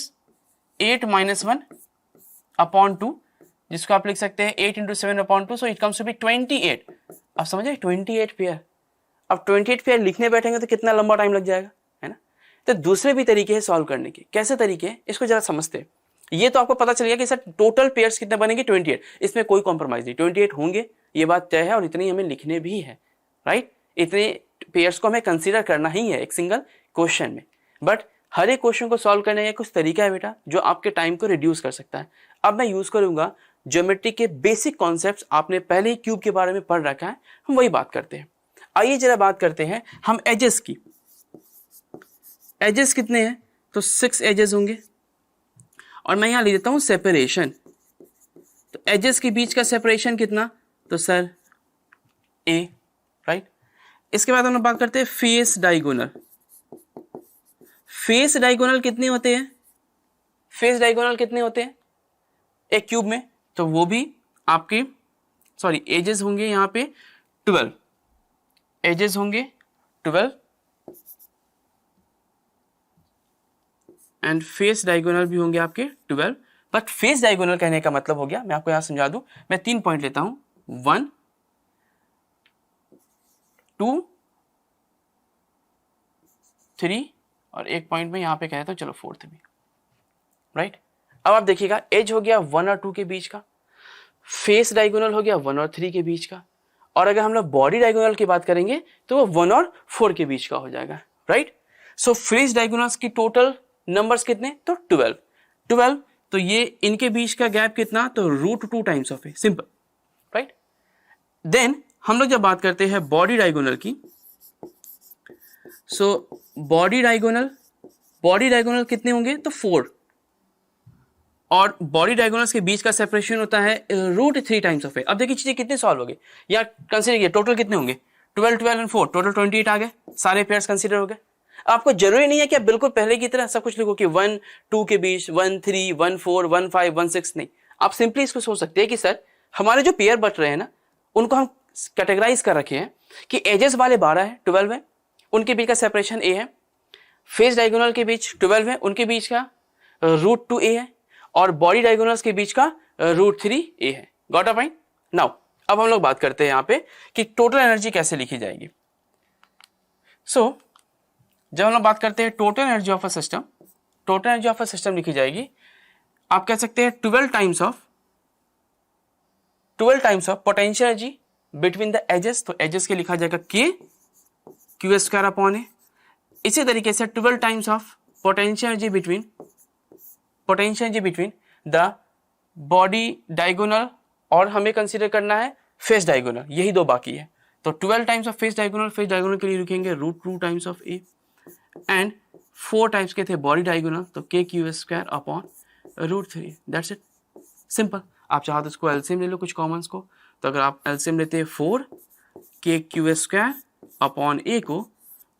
Speaker 1: 8 - 1 अपॉन 2, जिसको आप लिख सकते हैं 8 into 7 upon 2, so it comes to be 28। अब समझे 28 पेयर। अब 28 पेयर लिखने बैठेंगे तो कितना लंबा टाइम लग जाएगा, है ना। तो दूसरे भी तरीके हैं सॉल्व करने के, कैसे तरीके हैं इसको जरा समझते हैं। ये तो आपको पता चल गया कि सर टोटल पेयर्स कितने बनेंगे, 28, इसमें कोई कॉम्प्रोमाइज नहीं, 28 होंगे, ये बात तय है, और इतने हमें लिखने भी है, राइट। इतने पेयर्स को हमें कंसीडर करना ही है एक सिंगल क्वेश्चन में, बट हर एक क्वेश्चन को सॉल्व करने का कुछ तरीका है बेटा जो आपके टाइम को रिड्यूस कर सकता है। अब मैं यूज करूंगा ज्योमेट्री के बेसिक कॉन्सेप्ट्स, आपने पहले ही क्यूब के बारे में पढ़ रखा है, हम वही बात करते हैं। आइए जरा बात करते हैं हम एजेस की। एजेस कितने हैं, तो 6 एजेस होंगे, और मैं यहां ले देता हूं सेपरेशन। तो एजेस के बीच का सेपरेशन कितना, तो सर ए, राइट। इसके बाद हम लोग बात करते हैं फेस डायगोनल। फेस डायगोनल कितने होते हैं, फेस डायगोनल कितने होते हैं एक क्यूब में, तो वो भी आपके एजेस होंगे यहां पे 12 एजेस होंगे 12, एंड फेस डायगोनल भी होंगे आपके 12। बट फेस डायगोनल कहने का मतलब हो गया, मैं आपको यहां समझा दूं, मैं 3 पॉइंट लेता हूं, 1 2 3 और एक पॉइंट में यहां पे कह देता हूं, चलो 4th भी, राइट। अब आप देखिएगा एज हो गया 1 और 2 के बीच का, फेस डायगोनल हो गया 1 और 3 के बीच का, और अगर हम लोग बॉडी डायगोनल की बात करेंगे तो वो 1 और 4 के बीच का हो जाएगा, राइट। सो फेस डायगोनल्स की टोटल नंबर्स कितने, तो 12। तो ये इनके बीच का गैप कितना, तो √2 times of a, simple, right. Then हम लोग जब बात करते हैं बॉडी डायगोनल की, सो बॉडी डायगोनल कितने होंगे, तो 4, और बॉडी डायगोनल्स के बीच का सेपरेशन होता है √3 टाइम्स ऑफ ए। अब देखिए चीजें कितने सॉल्व हो गए, या कंसीडर किए टोटल कितने होंगे, 12 एंड 4 टोटल 28 आ गए, सारे पेयर्स कंसीडर हो गए। आपको जरूरी नहीं है कि आप बिल्कुल पहले की तरह सब कुछ लिखो कि 1 2 के बीच 1 3 1 4 1 5 1 6, नहीं, आप सिंपली इसको सोच सकते हैं कि सर हमारे जो पेयर बच रहे हैं ना, उनको हम कैटेगराइज कर रखे हैं कि एजेस वाले 12 है, 12 है, उनके बीच का सेपरेशन ए है, फेस डायगोनल के बीच 12 है, उनके बीच का √2 ए है, और बॉडी डायगोनल्स के बीच का √3 ए है। Got a point. नाउ अब हम लोग बात करते हैं यहाँ पे कि टोटल एनर्जी कैसे लिखी जाएगी। सो जब हम लोग बात करते हैं total energy of a system लिखी जाएगी, आप कह सकते हैं 12 times of potential energy between the edges, तो एजेस के लिखा जाएगा K Q² अपॉन ए। इसी तरीके से 12 times of potential energy between the body diagonal, और हमें कंसीडर करना है फेस डायगोनल, यही दो बाकी है। तो 12 टाइम्स ऑफ फेस डायगोनल के लिए लिखेंगे √2 times of A, and 4 times के थे बॉडी डायगोनल, तो KQ² upon √3, that's it, simple. आप चाहो तो इसको एलसीएम ले लो कुछ कॉमन्स को, तो अगर आप एलसीएम लेते हैं 4 KQ² अपॉन ए को,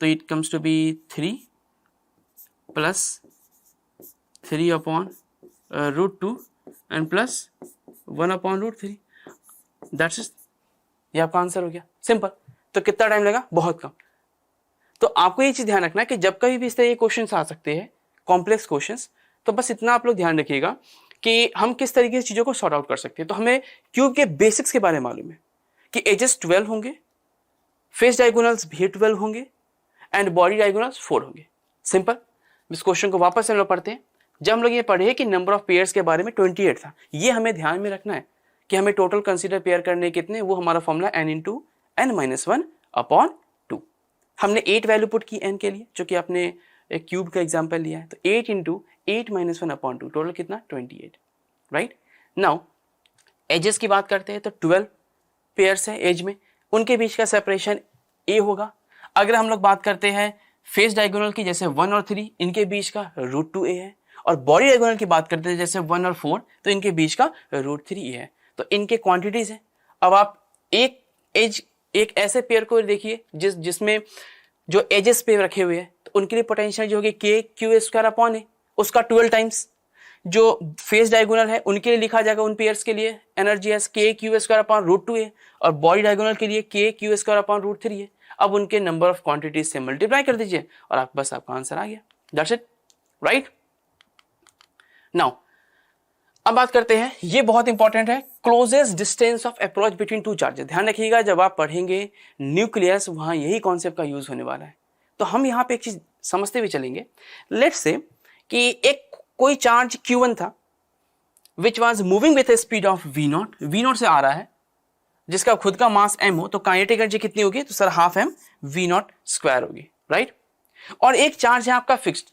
Speaker 1: तो it comes to be 3 plus 3 upon √2 and plus 1 upon √3, that's it, ये आपका आंसर हो गया, सिंपल। तो कितना टाइम लगा, बहुत कम। तो आपको ये चीज ध्यान रखना है कि जब कभी भी इस तरह के क्वेश्चंस आ सकते हैं, कॉम्प्लेक्स क्वेश्चंस, तो बस इतना आप लोग ध्यान रखिएगा कि हम किस तरीके से चीजों को सॉर्ट आउट कर सकते हैं। तो हमें क्यूब के बेसिक्स के बारे में मालूम है कि एजेस 12 होंगे, फेस डायगोनल्स भी 12 होंगे, एंड बॉडी डायगोनल्स 4 होंगे, सिंपल। इस क्वेश्चन को वापस हम लोग पढ़ते हैं। जब हम लोग ये पढ़े कि नंबर ऑफ पेयर्स के बारे में 28 था, ये हमें ध्यान में रखना है कि हमें टोटल कंसीडर पेयर करने कितने, वो हमारा फॉर्मूला n/n-1/2। हमने 8 वैल्यू पुट की n के लिए, जो कि आपने एक क्यूब का एग्जांपल लिया है, तो 8 × 8-1/2, टोटल कितना, 28, राइट। नाउ एजेस की बात करते हैं, तो 12 पेयर्स है एज में, उनके बीच का सेपरेशन a होगा। अगर हम लोग बात करते हैं फेस डायगोनल की, जैसे 1 और 3, इनके बीच का √2 a है, और बॉडी डायगोनल की बात करते हैं जैसे 1 और 4, तो इनके बीच का √3 a है। तो इनके क्वांटिटीज हैं। अब आप एक ऐसे पेयर को देखिए जिसमें जो एजेस पे रखे हुए हैं, तो उनके लिए पोटेंशियल जो होगी KQ² अपॉन ए, उसका 12 टाइम्स। जो फेस डायगोनल है उनके लिए लिखा जाएगा, उन पेयर्स के लिए एनर्जी एज KQ² अपॉन √2 ए, और बॉडी डायगोनल के लिए KQ² अपॉन √3 ए। अब उनके नंबर ऑफ क्वांटिटीज से मल्टीप्लाई कर दीजिए और आपका आंसर आ गया, दैट्स इट, राइट। नाउ अब बात करते हैं, ये बहुत इंपॉर्टेंट है, closest distance of approach between two charges. ध्यान रखिएगा जब आप पढ़ेंगे न्यूक्लियस, वहां यही कॉन्सेप्ट का यूज होने वाला है। तो हम यहाँ पे एक चीज समझते हुए चलेंगे। लेट्स से कि एक कोई चार्ज Q1 था which was moving with A speed of V0 से आ रहा है, जिसका खुद का मास m हो, तो काइनेटिक एनर्जी कितनी होगी, तो सर ½ m V0² होगी, राइट। और एक चार्ज है आपका फिक्स्ड,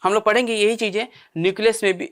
Speaker 1: हम लोग पढ़ेंगे यही चीजें न्यूक्लियस में भी,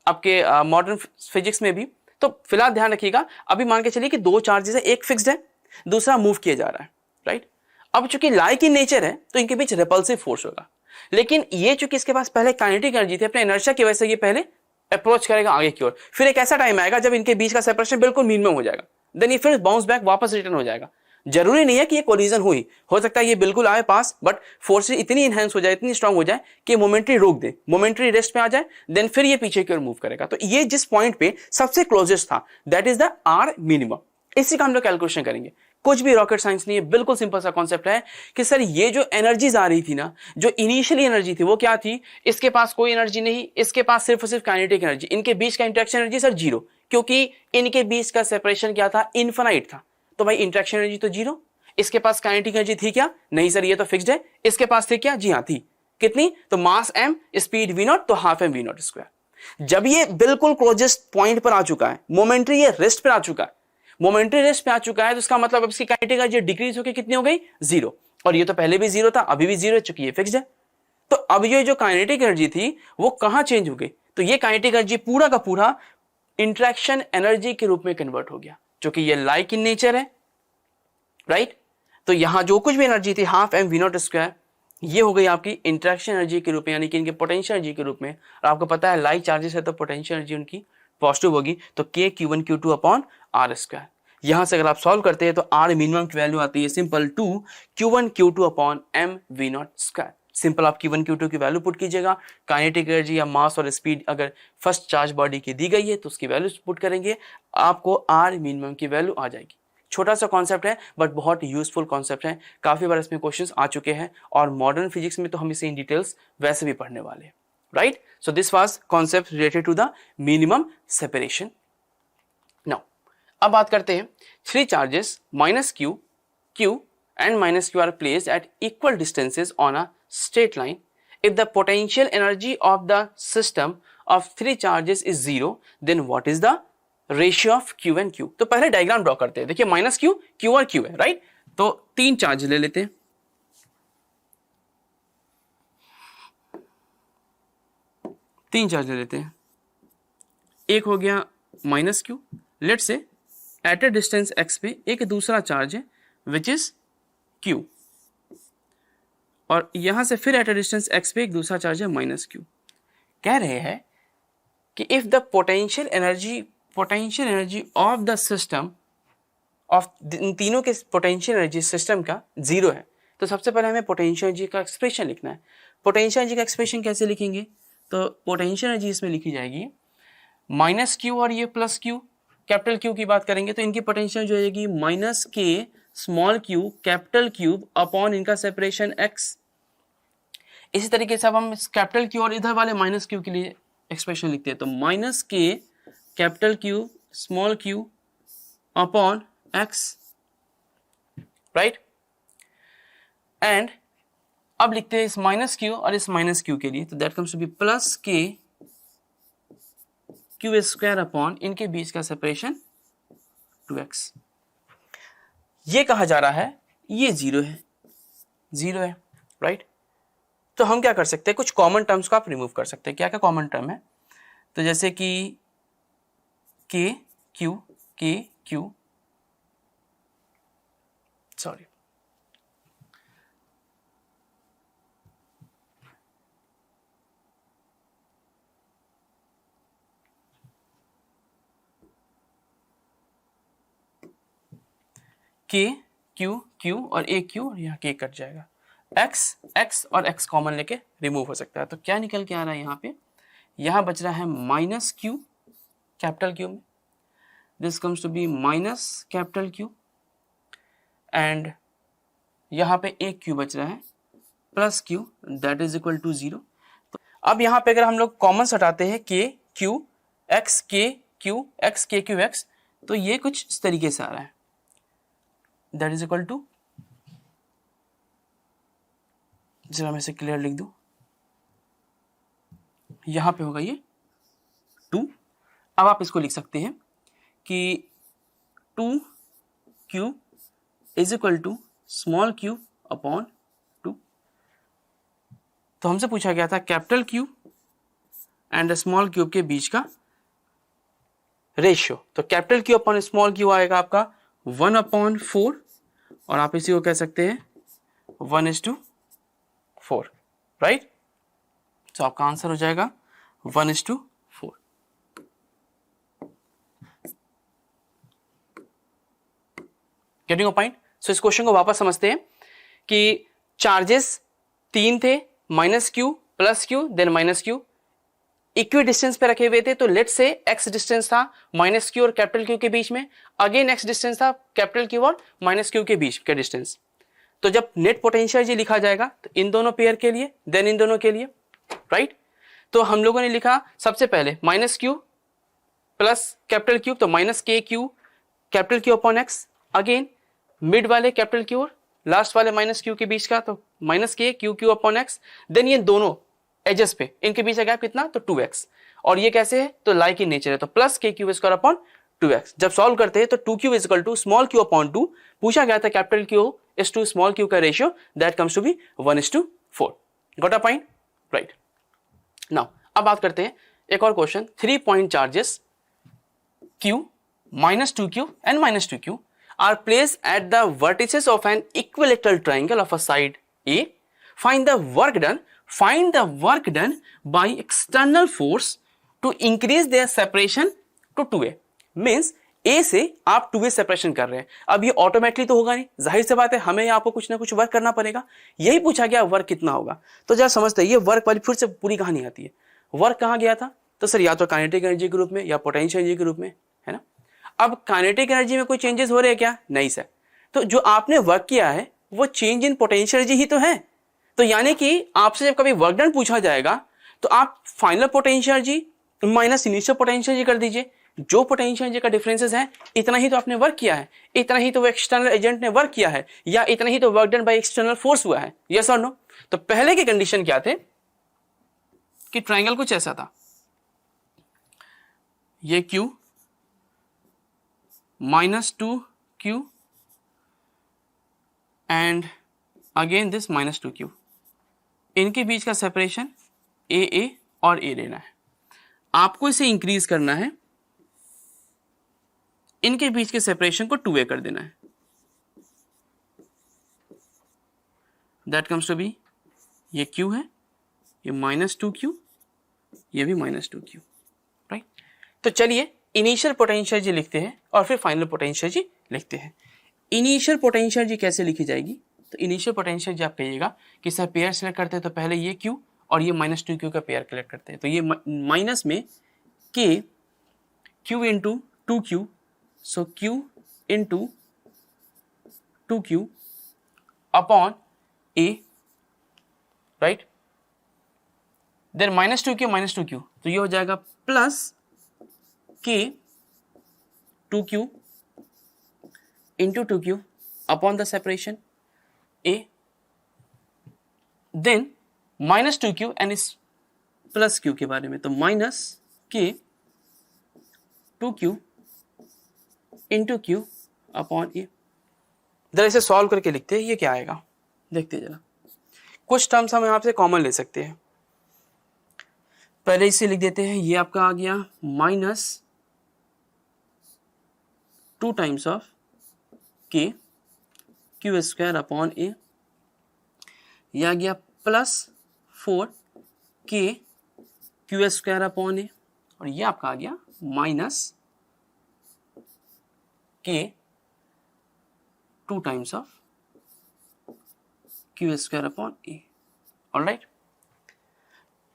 Speaker 1: आपके मॉडर्न फिजिक्स में भी। तो फिलहाल ध्यान रखिएगा, अभी मान के चलिए कि 2 चार्जेस है, एक फिक्स्ड है, दूसरा मूव किया जा रहा है, राइट। अब चूंकि लाइक इन नेचर है, तो इनके बीच रिपल्सिव फोर्स होगा, लेकिन ये चूंकि इसके पास पहले काइनेटिक एनर्जी थी, अपने इनर्शिया की वजह से ये पहले अप्रोच करेगा आगे की ओर। फिर एक ऐसा टाइम आएगा जब इनके बीच का सेपरेशन बिल्कुल मिनिमम हो जाएगा, देन ये फिर बाउंस बैक वापस रिटर्न हो जाएगा। जरूरी नहीं है कि ये कोलिजन हुई, हो सकता है ये बिल्कुल आए पास, बट फोर्सेस इतनी इनहेंस हो जाए, इतनी स्ट्रांग हो जाए कि मोमेंट्री रोक दे, मोमेंट्री रेस्ट में आ जाए, देन फिर ये पीछे की ओर मूव करेगा। तो ये जिस पॉइंट पे सबसे क्लोजेस्ट था, that is the R minimum. इसी का हम लोग कैलकुलेशन करेंगे। कुछ भी रॉकेट साइंस नहीं है, बिल्कुल सिंपल सा कॉन्सेप्ट है कि सर ये जो एनर्जीज आ रही थी ना, जो इनिशियली एनर्जी थी वो क्या थी, इसके पास कोई एनर्जी नहीं, इसके पास सिर्फ और सिर्फ काइनेटिक एनर्जी, इनके बीच का इंटरेक्शन एनर्जी सर जीरो, क्योंकि इनके बीच का सेपरेशन क्या था, इनफाइनाइट था, तो भाई इंटरेक्शन एनर्जी तो जीरो। इसके पास काइनेटिक एनर्जी थी क्या, नहीं सर ये तो फिक्स्ड है। इसके पास थी क्या, जी हाँ थी, कितनी, तो मास m स्पीड v नॉट, तो half m v not square. जब ये बिल्कुल क्लोजेस्ट पॉइंट पर आ चुका है, मोमेंट्री ये रेस्ट पर आ चुका है, मोमेंट्री रेस्ट पे आ चुका है, तो इसका मतलब अब इसकी काइनेटिक एनर्जी डिक्रीज होकर कितनी हो गई, जीरो। और ये तो पहले भी जीरो था, अभी भी जीरो है, चूंकि ये फिक्स्ड है। तो अब ये जो काइनेटिक एनर्जी थी वो कहां चेंज हो गई, तो ये काइनेटिक एनर्जी पूरा का पूरा इंटरेक्शन एनर्जी के रूप में कन्वर्ट हो गया, क्योंकि ये लाइक इन नेचर है, राइट। तो यहां जो कुछ भी एनर्जी थी half m v not square, ये हो गई आपकी इंटरेक्शन एनर्जी के रूप में, यानी कि इनके पोटेंशियल एनर्जी के रूप में। और आपको पता है लाइक चार्जेस है तो पोटेंशियल एनर्जी उनकी पॉजिटिव होगी, तो k q1 q2 upon r square. यहां से अगर आप सॉल्व करते हैं तो r मिनिमम की वैल्यू आती है simple 2 q1 q2 upon m v not square. Simple आप q1 q2 की वैल्यू पुट कीजिएगा, काइनेटिक एनर्जी या मास और स्पीड अगर फर्स्ट चार्ज बॉडी की दी गई है तो उसकी वैल्यू पुट करेंगे, आपको r मिनिमम की वैल्यू आ जाएगी। छोटा सा कॉन्सेप्ट है बट बहुत यूजफुल कॉन्सेप्ट है, काफी बार इसमें क्वेश्चंस आ चुके हैं, और मॉडर्न फिजिक्स में तो हम इसे इन डिटेल्स वैसे भी पढ़ने वाले हैं, right. So this was concept related to the minimum separation. Now अब बात करते हैं, three charges minus q, q and minus q are placed at equal distances on a straight line. If the potential energy of the system of three charges is zero, then what is the ratio of q and q? तो पहले डायग्राम ड्रॉ करते हैं। देखिए माइनस क्यू, क्यू और क्यू है, राइट। तो तीन चार्ज ले लेते हैं, तीन चार्ज ले लेते हैं। एक हो गया माइनस क्यू, लेट से एट ए डिस्टेंस x पे एक दूसरा चार्ज है विच इज q, और यहां से फिर एट ए डिस्टेंस x पे एक दूसरा चार्ज है माइनस q। कह रहे हैं कि if the potential energy of the system of इन तीनों के पोटेंशियल एनर्जी सिस्टम का जीरो है, तो सबसे पहले हमें पोटेंशियल एनर्जी का एक्सप्रेशन लिखना है। पोटेंशियल एनर्जी का एक्सप्रेशन कैसे लिखेंगे, तो पोटेंशियल एनर्जी इसमें लिखी जाएगी माइनस क्यू और ये प्लस क्यू, कैपिटल क्यू की बात करेंगे तो इनकी पोटेंशियल जो जाएगी माइनस के small Q capital cube upon इनका सेपरेशन x। इसी तरीके से अब हम कैपिटल क्यू और इधर वाले माइनस क्यू के लिए एक्सप्रेशन लिखते हैं, तो माइनस के capital Q small q upon x, right. And अब लिखते हैं इस माइनस क्यू और इस माइनस क्यू के लिए, तो that comes to be plus k Q square upon इनके बीच का सेपरेशन 2x। ये कहा जा रहा है ये जीरो है, जीरो है, राइट। तो हम क्या कर सकते हैं, कुछ कॉमन टर्म्स को आप रिमूव कर सकते हैं। क्या क्या कॉमन टर्म है, तो जैसे कि के क्यू सॉरी के क्यू और ए क्यू, और यहाँ के कट जाएगा, एक्स और एक्स कॉमन लेके रिमूव हो सकता है। तो क्या निकल के आ रहा है यहाँ पे, यहाँ बच रहा है माइनस क्यू कैपिटल क्यू में, this comes to be minus capital q, and यहाँ पे एक क्यू बच रहा है plus q, that is equal to zero. तो अब यहाँ पे अगर हम लोग कॉमन हटाते हैं के क्यू एक्स के क्यू एक्स, तो ये कुछ इस तरीके से आ रहा है, दैट इज इक्वल टू, जरा मैं इसे क्लियर लिख दूं, यहां पे होगा ये 2। अब आप इसको लिख सकते हैं कि 2q is equal to small q upon 2। तो हमसे पूछा गया था capital q and small q के बीच का रेशियो, तो capital q upon small q आएगा आपका 1/4, और आप इसी को कह सकते हैं 1:4, राइट। तो आपका आंसर हो जाएगा 1:4। Getting a point. सो इस क्वेश्चन को वापस समझते हैं कि चार्जेस तीन थे, minus q plus q then minus q, equidistance पे रखे हुए थे, तो लेट से एक्स डिस्टेंस था माइनस क्यू और कैपिटल क्यू के बीच में, अगेन एक्स डिस्टेंस था कैपिटल क्यू और माइनस क्यू के बीच का डिस्टेंस। तो जब नेट पोटेंशियल जी लिखा जाएगा तो इन दोनों पेयर के लिए, देन इन दोनों के लिए, राइट। तो हम लोगों ने लिखा सबसे पहले minus q plus capital q, तो minus k q capital q upon x, again mid वाले कैपिटल क्यू और लास्ट वाले माइनस क्यू के बीच का, तो minus k q q upon x, then ये दोनों एजेस पे इनके बीच का गैप कितना, तो 2x, और ये कैसे है, तो लाइक इन नेचर है, तो plus k Q square upon 2x। जब सॉल्व करते हैं तो 2q is equal to small q upon 2, पूछा गया था capital Q is to small q का ratio, that comes to be 1:4। Got a point, right. Now अब बात करते हैं एक और question, 3 point charges q -2q and -2q are placed at the vertices of an equilateral triangle of a side A. Find the work done by external force to increase their separation to 2A. Means A से आप 2A सेपरेशन कर रहे हैं। अब ये ऑटोमेटिकली तो होगा नहीं, जाहिर सी बात है हमें आपको कुछ ना कुछ वर्क करना पड़ेगा। यही पूछा गया वर्क कितना होगा, तो जरा समझते हैं, ये वर्क वाली फिर से पूरी कहानी आती है। वर्क कहाँ गया था, तो सर या तो काइनेटिक एनर्जी के रूप में या पोटेंशियल एनर्जी के रूप में, है ना। अब काइनेटिक एनर्जी में कोई चेंजेस हो रहे हैं क्या, नहीं सर। तो जो आपने वर्क किया है वो चेंज इन पोटेंशियल एनर्जी ही तो है। तो यानी कि आपसे जब कभी वर्क डन पूछा जाएगा तो आप final potential energy minus initial potential energy कर दीजिए। जो पोटेंशियल एनर्जी का डिफरेंसेस है, इतना ही तो आपने वर्क किया है, इतना ही तो वो एक्सटर्नल एजेंट ने वर्क किया है, या इतना ही तो work done by external force हुआ है, यस और नो। तो पहले के कंडीशन क्या थे कि ट्रायंगल कुछ ऐसा था, ये Q -2Q and again this -2Q, इनके बीच का सेपरेशन AA और A लेना है। आपको इसे इंक्रीज करना है, इनके बीच के सेपरेशन को 2A कर देना है। दैट कम्स टू बी, ये Q है, ये -2Q, ये भी -2Q, राइट। तो चलिए इनिशियल पोटेंशियल जी लिखते हैं और फिर फाइनल पोटेंशियल जी लिखते हैं। इनिशियल पोटेंशियल जी कैसे लिखी जाएगी, तो इनिशियल पोटेंशियल जी आप कहिएगा कि सर पेयर सेलेक्ट करते हैं, तो पहले ये Q और ये -2Q का पेयर कलेक्ट करते हैं। तो ये माइनस में K Q into 2Q, so Q into 2Q upon A, right. Then -2Q, तो ये हो जाएगा plus K 2Q into 2Q upon the separation A, देन -2Q एंड इस प्लस Q के बारे में, तो minus K 2Q into Q upon A। जरा इसे सॉल्व करके लिखते हैं, ये क्या आएगा देखते जरा। कुछ टर्म्स हम यहाँ से कॉमन ले सकते हैं, पहले इसे लिख देते हैं। ये आपका आ गया -2 times of K Q square upon A, यह आ गया +4 K Q square upon A, और ये आपका आ गया minus K 2 times of Q square upon A। Alright,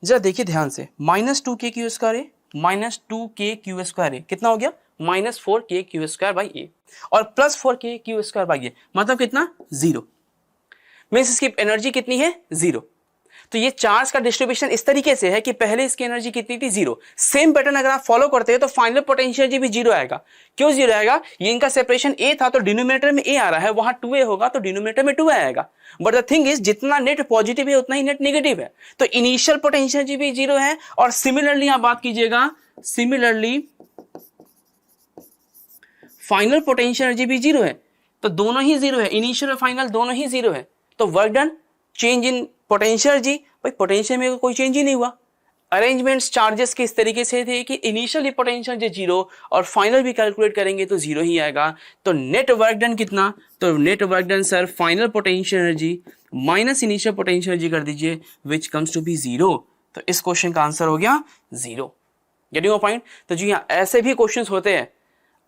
Speaker 1: जरा देखिए ध्यान से, -2K Q square A -2K Q square A कितना हो गया, -4K Q square by A, और +4K Q square by A मतलब कितना, 0। मीन्स इसकी एनर्जी कितनी है, 0। तो ये चार्ज का डिस्ट्रीब्यूशन इस तरीके से है कि पहले इसकी एनर्जी कितनी थी, 0। सेम पैटर्न अगर आप फॉलो करते हैं तो फाइनल पोटेंशियल एनर्जी भी 0 आएगा। क्यों 0 आएगा, ये इनका सेपरेशन A था तो डिनोमिनेटर में A आ रहा है, वहां 2A होगा तो डिनोमिनेटर में 2 आएगा। बट द थिंग इज जितना नेट पॉजिटिव है उतना ही नेट नेगेटिव है, तो इनिशियल पोटेंशियल एनर्जी भी 0 है। और सिमिलरली आप बात कीजिएगा, सिमिलरली फाइनल पोटेंशियल एनर्जी भी 0 है, तो दोनों ही 0 है, इनिशियल और फाइनल दोनों ही 0 है। तो work done, change in potential energy, भाई पोटेंशियल में कोई चेंज ही नहीं हुआ। अरेंजमेंट्स चार्जेस के इस तरीके से थे कि इनिशियल पोटेंशियल जो 0 और फाइनल भी कैलकुलेट करेंगे तो 0 ही आएगा। तो नेट वर्क डन कितना, तो net work done sir final potential energy minus initial potential energy कर दीजिए, विच कम्स टू बी 0। तो इस क्वेश्चन का आंसर हो गया 0। Getting a point. तो जी हाँ, ऐसे भी क्वेश्चंस होते हैं,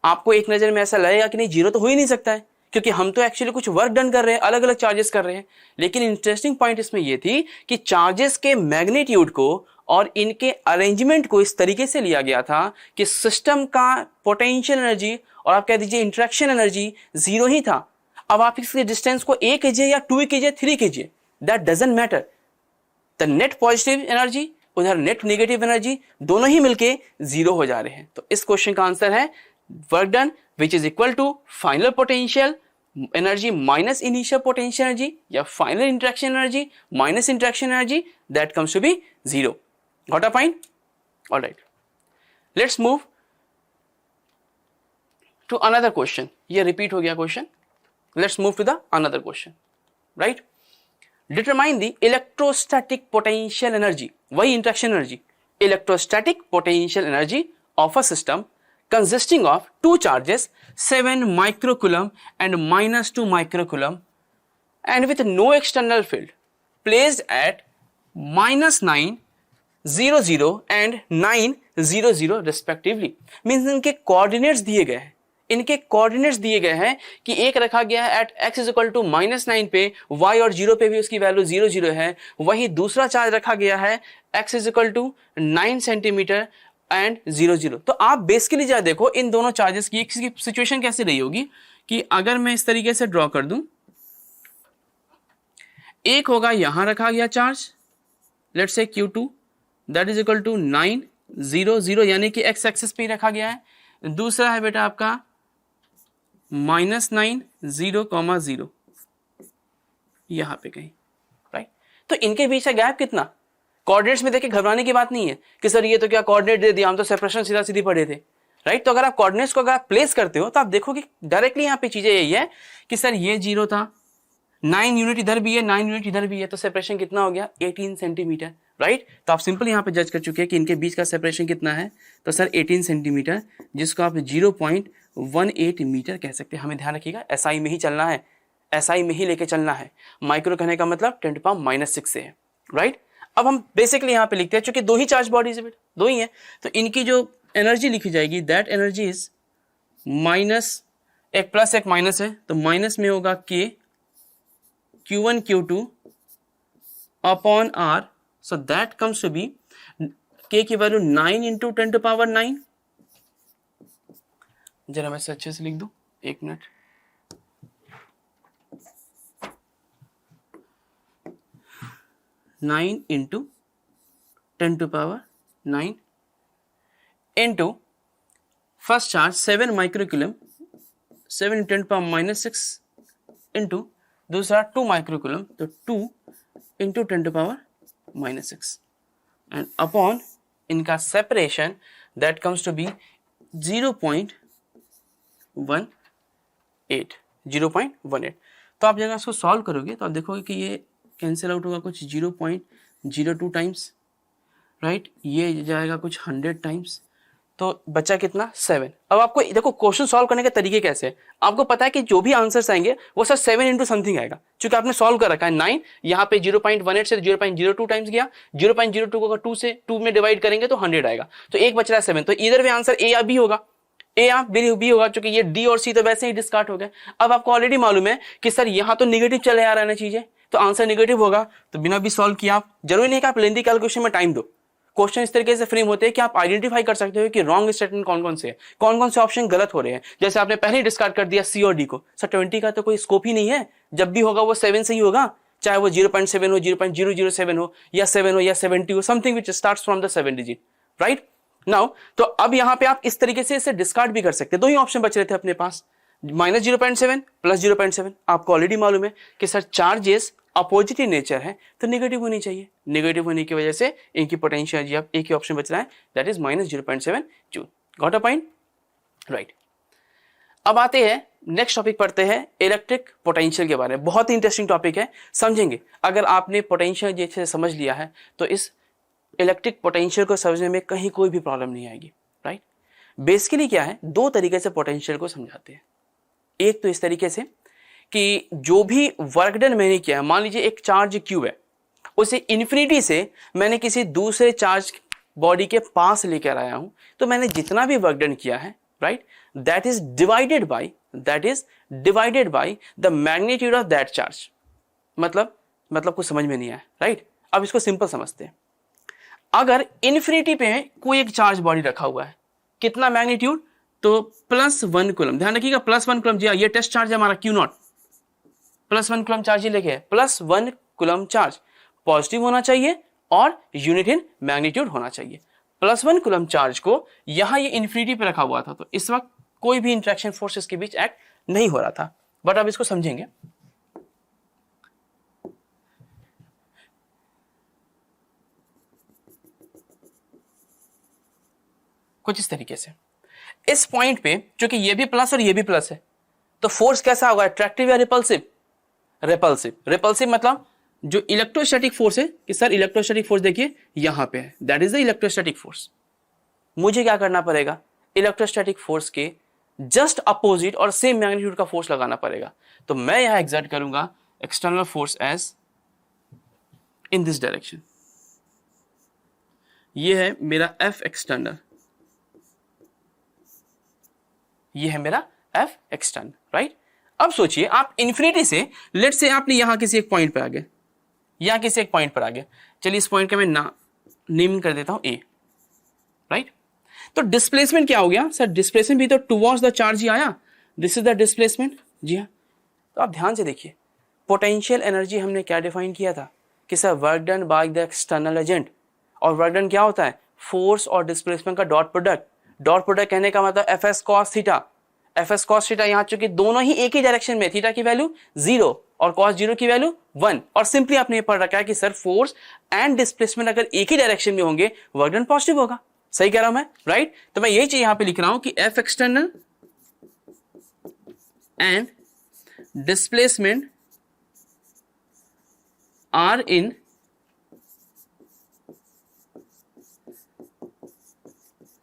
Speaker 1: आपको एक नजर में ऐसा लगेगा कि नहीं 0 तो हो ही नहीं सकता है, क्योंकि हम तो एक्चुअली कुछ वर्क डन कर रहे हैं, अलग अलग चार्जेस कर रहे हैं। लेकिन इंटरेस्टिंग पॉइंट इसमें यह थी कि चार्जेस के मैग्नीट्यूड को और इनके अरेंजमेंट को इस तरीके से लिया गया था कि सिस्टम का पोटेंशियल एनर्जी और आप कह दीजिए इंटरेक्शन एनर्जी जीरो ही था। अब आप इसके डिस्टेंस को 1 कीजिए या 2 कीजिए, 3 कीजिए, that doesn't matter. The net positive energy उधर नेट नेगेटिव एनर्जी दोनों ही मिलके जीरो हो जा रहे हैं। तो इस क्वेश्चन का आंसर है work done which is equal to final potential energy minus initial potential energy या final interaction energy minus interaction energy, that comes to be zero. Got a point? Alright, let's move to another question. ये रिपीट हो गया question. Let's move to the another question, right? Determine the electrostatic potential energy, वही interaction energy, electrostatic potential energy of a system consisting of two charges 7 microcoulomb and -2 microcoulomb and with no external field placed at -9 00 and 9 00 respectively। Means इनके कोऑर्डिनेट्स दिए गए हैं, इनके कोऑर्डिनेट्स दिए गए हैं कि एक रखा गया है at x is equal to -9 पे, y और 0 पे भी उसकी वैल्यू 0 0 है। वही दूसरा चार्ज रखा गया है x is equal to 9 centimetre and 0 0। तो आप बेसिकली जरा देखो इन दोनों चार्जेस की सिचुएशन कैसे रही होगी कि अगर मैं इस तरीके से ड्रॉ कर दूं, एक होगा यहां रखा गया charge let's say Q2 that is equal to 9 0 0 यानी कि x एक्सिस पे रखा गया है। दूसरा है बेटा आपका -9 0 0 यहां पे कहीं, राइट? तो इनके बीच का गैप कितना? कोऑर्डिनेट्स में देखिए घबराने की बात नहीं है कि सर ये तो क्या कोऑर्डिनेट दे दिया, हम तो सेपरेशन सीधा सीधी पढ़े थे, राइट? तो अगर आप कोऑर्डिनेट्स को अगर आप प्लेस करते हो तो आप देखो कि डायरेक्टली यहां पे चीजें यही है कि सर ये 0 था, 9 यूनिट इधर भी है, 9 यूनिट इधर भी है, तो सेपरेशन कितना हो गया? 18 सेंटीमीटर, राइट? तो आप सिंपल यहां पे जज कर चुके हैं कि इनके बीच का सेपरेशन कितना है, तो सर 18 सेंटीमीटर, जिसको आप 0.18 मीटर कह सकते हैं। हमें ध्यान रखिएगा SI में ही चलना है, SI में ही लेके चलना है। माइक्रो कहने का मतलब 10⁻⁻6 से है, राइट? अब हम बेसिकली यहां पे लिखते हैं, चूंकि दो ही चार्ज बॉडीज है, दो ही है, तो इनकी जो एनर्जी लिखी जाएगी दैट एनर्जी इज माइनस, एक प्लस एक माइनस है, तो माइनस में होगा K Q1 Q2 upon R, so that comes to be K की वैल्यू 9 into 10⁻9। जरा मैं इसे अच्छे से लिख दूं, एक minute. Nine into 10⁻9 into first charge 7 microcoulomb, 7 10⁻6 into दूसरा 2 माइक्रोकूलम, तो 2 इंटू 10⁻6 एंड अपॉन इनका separation that comes to be 0.18। तो आप जगह इसको सॉल्व करोगे तो आप देखोगे कि ये कैंसिल आउट होगा कुछ 0.02 टाइम्स, राइट? ये जाएगा कुछ 100 टाइम्स, तो बचा कितना? 7। अब आपको देखो क्वेश्चन सॉल्व करने के तरीके कैसे है, आपको पता है कि जो भी आंसर्स आएंगे वो सर 7 इंटू समथिंग आएगा, क्योंकि आपने सॉल्व कर रखा है 9, यहाँ पे 0.18 से 0.02 टाइम्स गया, 0.02 को अगर 2 से 2 में डिवाइड करेंगे तो 100 आएगा, तो एक बच रहा है 7। तो इधर भी आंसर ए या बी होगा, ए या बी होगा, क्योंकि ये डी और सी तो वैसे ही डिस्कार्ड हो गए। अब आपको ऑलरेडी मालूम है कि सर यहाँ तो निगेटिव चले आ रहा है ना चीजें, तो आंसर निगेटिव होगा, तो बिना भी सॉल्व किया आप, जरूरी नहीं कि आप लेंथी कैलकुलेशन में टाइम दो। क्वेश्चन इस तरीके से फ्रेम होते हैं कि आप आइडेंटिफाई कर सकते हो कि रॉन्ग स्टेटमेंट कौन कौन से है, कौन कौन से ऑप्शन गलत हो रहे हैं। जैसे आपने पहले ही डिस्कार्ड कर दिया सी और डी को, सर 20 का तो कोई स्कोप ही नहीं है, जब भी होगा वो 7 से ही होगा, चाहे वो 0.7 हो, 0.007 हो, या 7 हो या 70 हो, something which starts from the 7 digit, right? Now तो अब यहाँ पे आप इस तरीके से इसे डिस्कार्ड भी कर सकते हैं। दो ही ऑप्शन बच रहे थे अपने पास, -0.7 प्लस 0.7। आपको ऑलरेडी मालूम है कि sir charges opposite in nature है, तो नेगेटिव होनी चाहिए। नेगेटिव होने की वजह से इनकी पोटेंशियल एनर्जी, आप एक ही ऑप्शन बच रहा है that is -0.7 joule. Got a point, right? अब आते हैं नेक्स्ट टॉपिक पढ़ते हैं इलेक्ट्रिक पोटेंशियल के बारे में। बहुत ही इंटरेस्टिंग टॉपिक है, समझेंगे। अगर आपने पोटेंशियल जैसे समझ लिया है तो इस इलेक्ट्रिक पोटेंशियल को समझने में कहीं कोई भी प्रॉब्लम नहीं आएगी, राइट? बेसिकली क्या है, दो तरीके से पोटेंशियल को समझाते हैं। एक तो इस तरीके से कि जो भी वर्क डन मैंने किया है, मान लीजिए एक चार्ज क्यू है, उसे इन्फिनिटी से मैंने किसी दूसरे चार्ज बॉडी के पास लेकर आया हूं, तो मैंने जितना भी वर्क डन किया है, right, that is divided by that is divided by the magnitude of that charge. मतलब कुछ समझ में नहीं आया, राइट? अब इसको सिंपल समझते हैं। अगर इन्फिनिटी पे कोई एक चार्ज बॉडी रखा हुआ है, कितना मैग्नीट्यूड? तो +1 कूलम। ध्यान रखिएगा +1 कूलम। जी हाँ, ये टेस्ट चार्ज है हमारा Q0, +1 कूलम चार्ज ही लेके, +1 कूलम चार्ज पॉजिटिव होना चाहिए और यूनिट इन मैग्नीट्यूड होना चाहिए। +1 कूलम चार्ज को यहां ये इन्फिनिटी पे रखा हुआ था, तो इस वक्त कोई भी इंटरेक्शन फोर्सेस के बीच एक्ट नहीं हो रहा था। बट अब इसको समझेंगे। कुछ इस तरीके से, इस पॉइंट पे चूंकि ये भी प्लस और ये भी प्लस है, तो फोर्स कैसा होगा? अट्रैक्टिव या रिपल्सिव? रिपल्सिव। रिपल्सिव मतलब जो इलेक्ट्रोस्टैटिक फोर्स है, कि सर इलेक्ट्रोस्टैटिक फोर्स देखिए यहां पे है, that is the electrostatic force. मुझे क्या करना पड़ेगा? इलेक्ट्रोस्टैटिक फोर्स के जस्ट अपोजिट और सेम मैग्नीट्यूड का फोर्स लगाना पड़ेगा। तो मैं यहां एक्सर्ट करूंगा external force as in this direction. ये है मेरा F एक्सटर्नल, ये है मेरा F एक्सटर्नल, राइट? अब सोचिए आप इन्फिनिटी से, लेट्स से आपने यहां किसी एक पॉइंट पर आ गए, यहां किसी एक पॉइंट पर आ गए, चलिए इस पॉइंट का मैं नेम कर देता हूं A, राइट? तो डिस्प्लेसमेंट क्या हो गया? सर डिस्प्लेसमेंट भी तो टुवर्ड्स द चार्ज ही आया, दिस इज द डिस्प्लेसमेंट। जी हाँ, तो आप ध्यान से देखिए, पोटेंशियल एनर्जी हमने क्या डिफाइन किया था कि sir work done by the external agent. और वर्क डन क्या होता है? फोर्स और डिस्प्लेसमेंट का डॉट प्रोडक्ट। डॉट प्रोडक्ट कहने का मतलब Fs cos theta. Fs cos theta यहाँ चूंकि दोनों ही एक ही डायरेक्शन में, थीटा की वैल्यू 0 और cos 0 की वैल्यू 1, और सिंपली आपने ये पढ़ रखा है कि सर फोर्स एंड डिस्प्लेसमेंट अगर एक ही डायरेक्शन में होंगे, वर्क डन पॉजिटिव होगा। सही कह रहा हूं मैं, राइट? तो मैं यही चीज यहां पे लिख रहा हूं कि F external and displacement are in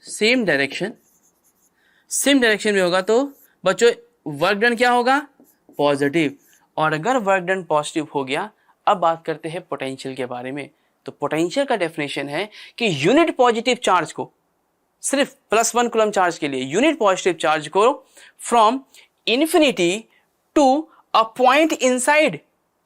Speaker 1: same direction. Same direction में होगा तो बच्चों वर्क डन क्या होगा? पॉजिटिव। और अगर वर्क डन पॉजिटिव हो गया, अब बात करते हैं पोटेंशियल के बारे में। तो पोटेंशियल का डेफिनेशन है कि यूनिट पॉजिटिव चार्ज को, सिर्फ +1 कूलम चार्ज के लिए यूनिट पॉजिटिव चार्ज को from infinity to a point inside,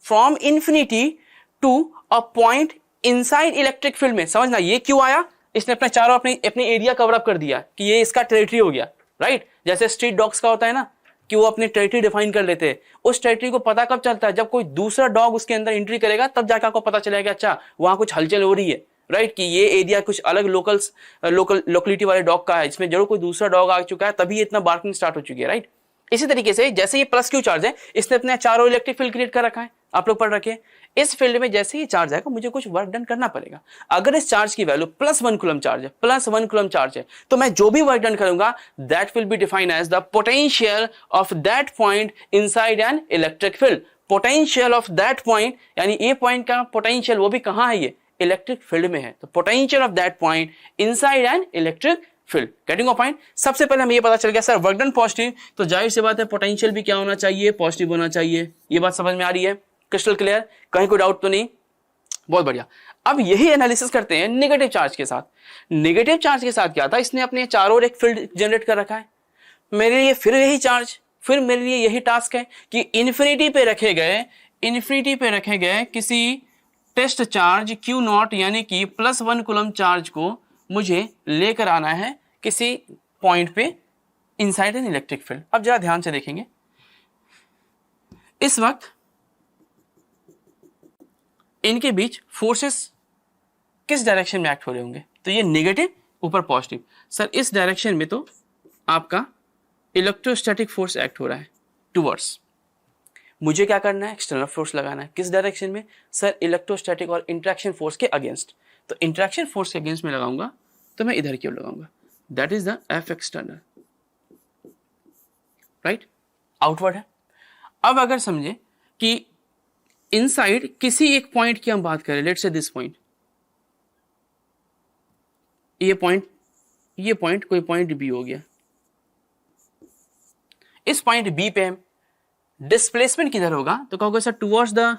Speaker 1: from infinity to a point inside electric field में। समझना ये क्यों आया? इसने अपने चारों अपने एरिया कवर अप कर दिया कि ये इसका टेरिटरी हो गया, राइट? जैसे स्ट्रीट डॉग्स का होता है ना कि वो अपनी टेरिटरी डिफाइन कर लेते हैं। उस टेरिटरी को पता कब चलता है? जब कोई दूसरा डॉग उसके अंदर एंट्री करेगा, तब जाकर आपको पता चलेगा अच्छा वहां कुछ हलचल हो रही है, राइट? कि ये एरिया कुछ अलग लोकलिटी वाले डॉग का है, इसमें जरूर कोई दूसरा डॉग आ चुका है, तभी इतना बार्किंग स्टार्ट हो चुकी है, राइट? इसी तरीके से जैसे ये +Q चार्ज है, इसने अपने चारों इलेक्ट्रिक फील्ड क्रिएट कर रखा है, आप लोग पढ़ रखे। इस फील्ड में जैसे ही चार्ज आएगा, मुझे कुछ वर्क डन करना पड़ेगा। अगर इस चार्ज की वैल्यू +1 कूलम चार्ज है, +1 कूलम चार्ज है, तो मैं जो भी वर्क डन करूंगा that will be defined as the potential of that point inside an electric field. Potential of that point, यानी ये पॉइंट का पोटेंशियल वो भी कहां है? ये इलेक्ट्रिक फील्ड में है। तो potential of that point inside an electric field. Getting off point? सबसे पहले हमें ये पता चल गया सर वर्क डन पॉजिटिव, तो जाहिर सी बात है पोटेंशियल भी क्या होना चाहिए? पॉजिटिव होना चाहिए। ये बात समझ में आ रही है? Crystal clear? कहीं कोई डाउट तो नहीं? बहुत बढ़िया। अब यही एनालिसिस करते हैं नेगेटिव चार्ज के साथ। नेगेटिव चार्ज के साथ क्या था? इसने अपने चारों ओर एक फील्ड जनरेट कर रखा है। मेरे लिए फिर यही चार्ज, फिर मेरे लिए यही टास्क है कि इन्फिनिटी पे रखे गए किसी टेस्ट चार्ज Q0 यानी कि +1 कूलम चार्ज को मुझे लेकर आना है किसी पॉइंट पे इनसाइड एन इलेक्ट्रिक फील्ड। अब जरा ध्यान से देखेंगे, इस वक्त इनके बीच फोर्सेस किस डायरेक्शन में एक्ट हो रहे होंगे? तो ये नेगेटिव, ऊपर पॉजिटिव। सर इस डायरेक्शन में तो आपका इलेक्ट्रोस्टैटिक फोर्स एक्ट हो रहा है टुवर्ड्स। मुझे क्या करना है? एक्सटर्नल फोर्स लगाना है। किस डायरेक्शन में? सर इलेक्ट्रोस्टैटिक और इंट्रैक्शन फोर्स के अगेंस्ट। तो इंट्रैक्शन फोर्स के अगेंस्ट में लगाऊंगा तो मैं इधर क्यों लगाऊंगा? That is the F external, right? Outward है। अब अगर समझे कि इनसाइड किसी एक पॉइंट की हम बात करें, लेट्स से दिस पॉइंट, ये पॉइंट कोई पॉइंट B हो गया। इस पॉइंट B पे डिस्प्लेसमेंट किधर होगा? तो कहोगे sir towards the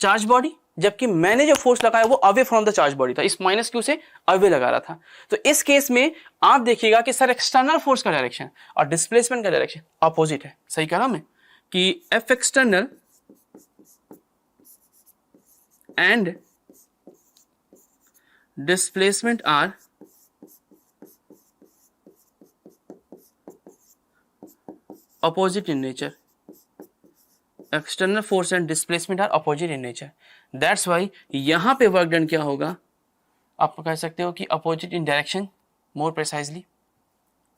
Speaker 1: charge body, जबकि मैंने जो फोर्स लगाया वो away from the charge body था, इस माइनस क्यू से अवे लगा रहा था। तो इस केस में आप देखिएगा कि सर एक्सटर्नल फोर्स का डायरेक्शन और डिस्प्लेसमेंट का डायरेक्शन अपोजिट है। सही कह रहा हूं मैं कि F external and displacement are opposite in nature. External force and displacement are opposite in nature. That's why यहाँ पे वर्क डन क्या होगा, आप कह सकते हो कि opposite in direction, more precisely,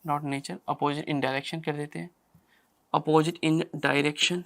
Speaker 1: not nature, opposite in direction कर देते हैं, opposite in direction।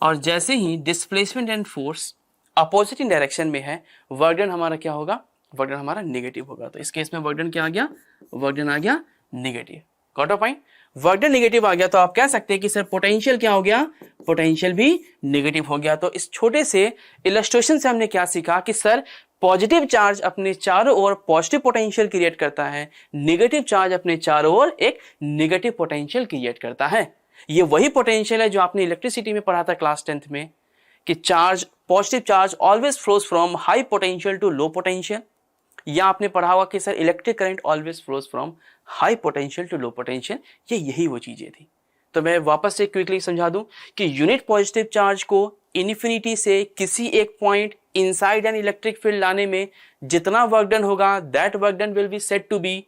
Speaker 1: और जैसे ही displacement and force opposite in direction में है, वर्क डन हमारा क्या होगा, वर्क डन हमारा नेगेटिव होगा। तो इस केस में वर्क डन क्या आ गया, वर्क डन आ गया negative. Got a point. Work done negative आ गया तो आप कह सकते हैं कि सर पोटेंशियल क्या हो गया, पोटेंशियल भी नेगेटिव हो गया। तो इस छोटे से इलस्ट्रेशन से हमने क्या सीखा कि सर पॉजिटिव चार्ज अपने चारों ओर पॉजिटिव पोटेंशियल क्रिएट करता है, नेगेटिव चार्ज अपने चारों ओर एक नेगेटिव पोटेंशियल क्रिएट करता है। ये वही पोटेंशियल है जो आपने इलेक्ट्रिसिटी में पढ़ा था क्लास 10th में कि charge, positive charge always flows from high potential to low potential, या आपने पढ़ा हुआ कि sir electric current always flows from high potential to low potential. ये यही वो चीजें थी। तो मैं वापस से क्विकली समझा दूं कि यूनिट पॉजिटिव चार्ज को इन्फिनिटी से किसी एक point inside an electric field लाने में जितना वर्क डन होगा, that work done will be said to be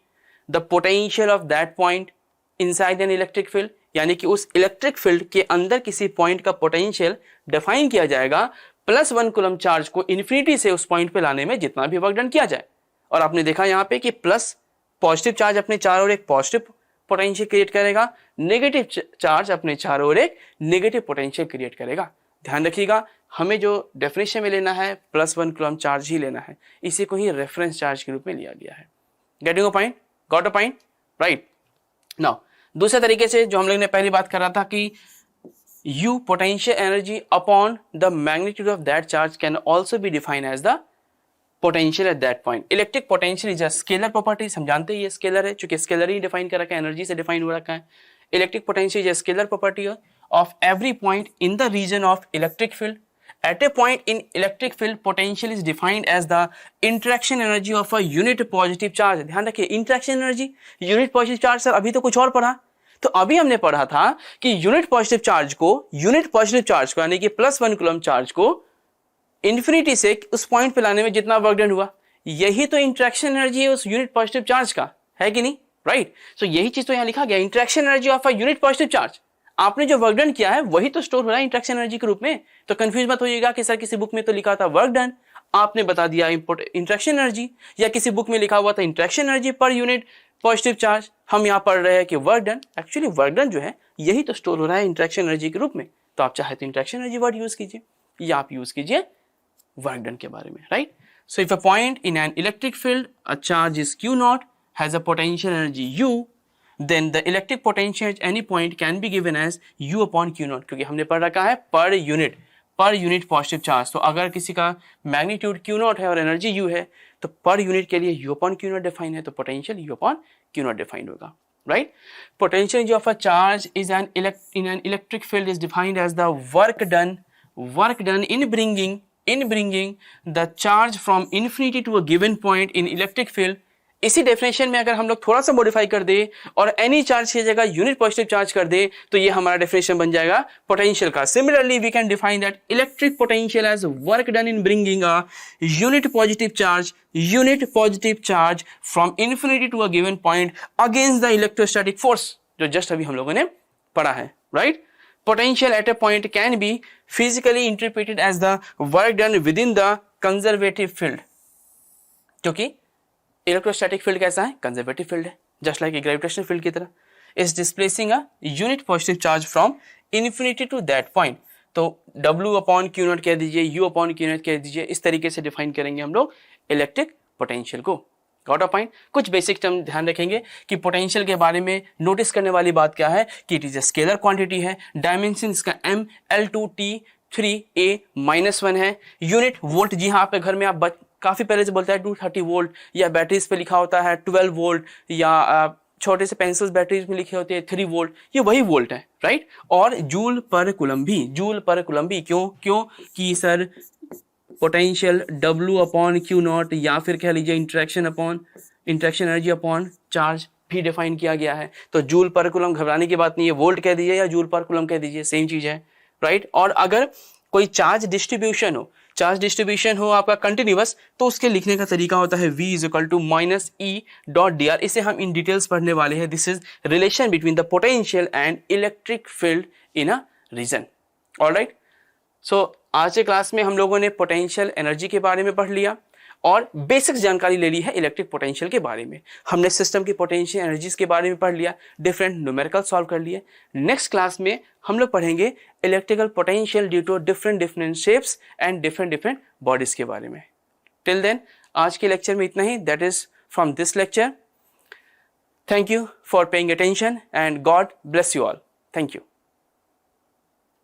Speaker 1: the potential of that point inside an electric field, यानी कि उस इलेक्ट्रिक फील्ड के अंदर किसी पॉइंट का पोटेंशियल डिफाइन किया जाएगा +1 कूलम चार्ज को इन्फिनिटी से उस पॉइंट पे लाने में जितना भी वर्क डन किया जाए। और आपने देखा यहाँ पे कि प्लस पॉजिटिव चार्ज अपने चारों ओर एक पॉजिटिव पोटेंशियल क्रिएट करेगा, नेगेटिव चार्ज अपने चारों ओर एक नेगेटिव पोटेंशियल क्रिएट करेगा। ध्यान रखिएगा, हमें जो डेफिनेशन में लेना है +1 कूलम चार्ज ही लेना है, इसी को ही रेफरेंस चार्ज के रूप में लिया गया है। Getting a point, got a point, right. Now दूसरे तरीके से जो हम लोग ने पहली बात कर रहा था कि U potential energy upon the magnitude of that charge can also be defined as the potential at that point. Electric potential is a scalar property, हम जानते हैं ये स्केलर है, चूंकि स्केलर ही डिफाइन कर रखा है, एनर्जी से डिफाइन हो रखा है। Electric potential is a scalar property of every point in the region of electric field. At a point in electric field, potential is defined as the interaction energy of a unit positive charge. ध्यान रखिए, interaction energy, unit positive charge। Sir अभी तो कुछ और पढ़ा, तो अभी हमने पढ़ा था कि यूनिट पॉजिटिव चार्ज को यानी कि +1 कूलम चार्ज को इन्फिनिटी से उस पॉइंट पे लाने में जितना वर्क डन हुआ, यही तो इंटरेक्शन एनर्जी है उस यूनिट पॉजिटिव चार्ज का, है कि नहीं, राइट। सो यही चीज तो यहां लिखा गया, interaction energy of a unit positive charge. आपने जो वर्क डन किया है वही तो स्टोर हो रहा है इंटरेक्शन एनर्जी के रूप में। तो कंफ्यूज मत होइएगा कि सर किसी बुक में तो लिखा था वर्क डन, आपने बता दिया इंटरेक्शन एनर्जी, या किसी बुक में लिखा हुआ था interaction energy per unit positive charge, हम यहाँ पढ़ रहे हैं कि work done. Actually work done जो है यही तो स्टोर हो रहा है इंटरेक्शन एनर्जी के रूप में। तो आप चाहे तो इंटरेक्शन एनर्जी वर्ड यूज कीजिए या आप यूज कीजिए वर्क डन के बारे में, right. So if a point in an electric field a charge is Q0 has a potential energy U, then the electric potential at any point can be given as U upon Q0, क्योंकि हमने पढ़ रखा है पर यूनिट पॉजिटिव चार्ज। तो अगर किसी का मैग्नीट्यूड Q0 है और एनर्जी U है, तो पर यूनिट के लिए U upon Q0 डिफाइन है, तो potential U upon Q0 define होगा, right. Potential energy of a charge is an in an electric field is defined as the work done in bringing the charge from infinity to a given point in electric field। इसी डेफिनेशन में अगर हम लोग थोड़ा सा मॉडिफाई कर दे और एनी चार्ज की जगह यूनिट पॉजिटिव चार्ज कर दे, तो ये हमारा डेफिनेशन बन जाएगा पोटेंशियल का। Similarly we can define that electric potential as work done in bringing a unit positive charge from infinity to a given point against the electrostatic force, जो जस्ट अभी हम लोगों ने पढ़ा है, right. Potential at a point can be physically interpreted as the work done within the conservative field, क्योंकि इलेक्ट्रोस्टैटिक फील्ड कैसा है, कंजर्वेटिव फील्ड है, just like a gravitational field की तरह। Is displacing a unit positive charge from infinity to that point. तो W अपॉन Q0 कह दीजिए, U अपॉन Q0 कह दीजिए, इस तरीके से डिफाइन करेंगे हम लोग इलेक्ट्रिक पोटेंशियल को। Got a point. कुछ बेसिक टर्म ध्यान रखेंगे कि पोटेंशियल के बारे में नोटिस करने वाली बात क्या है कि it is a scalar quantity है, डायमेंशन इसका M L2T3A-1 है, यूनिट वोल्ट। जी हाँ, आपके घर में आप काफी पहले से बोलता है 230 वोल्ट, या बैटरीज पे लिखा होता है 12 वोल्ट, या छोटे से पेंसिल्स बैटरीज में लिखे होते हैं 3 वोल्ट, ये वही वोल्ट है, राइट। और जूल पर कूलम भी, क्यों कि sir potential W upon Q not, या फिर कह लीजिए इंटरेक्शन एनर्जी अपॉन चार्ज भी डिफाइन किया गया है। तो जूल पर कूलम, घबराने की बात नहीं है, वोल्ट कह दीजिए या जूल पर कूलम कह दीजिए, सेम चीज है, राइट। और अगर कोई चार्ज डिस्ट्रीब्यूशन हो आपका कंटिन्यूअस, तो उसके लिखने का तरीका होता है V is equal to minus E dot D R. इसे हम इन डिटेल्स पढ़ने वाले हैं। This is relation between the potential and electric field in a region. Alright, so आज के क्लास में हम लोगों ने पोटेंशियल एनर्जी के बारे में पढ़ लिया और बेसिक जानकारी ले ली है इलेक्ट्रिक पोटेंशियल के बारे में। हमने सिस्टम की पोटेंशियल एनर्जीज के बारे में पढ़ लिया, डिफरेंट न्यूमेरिकल सॉल्व कर लिए। नेक्स्ट क्लास में हम लोग पढ़ेंगे electrical potential due to different shapes and different bodies के बारे में। टिल देन आज के लेक्चर में इतना ही। That is from this lecture. Thank you for paying attention and God bless you all. Thank you.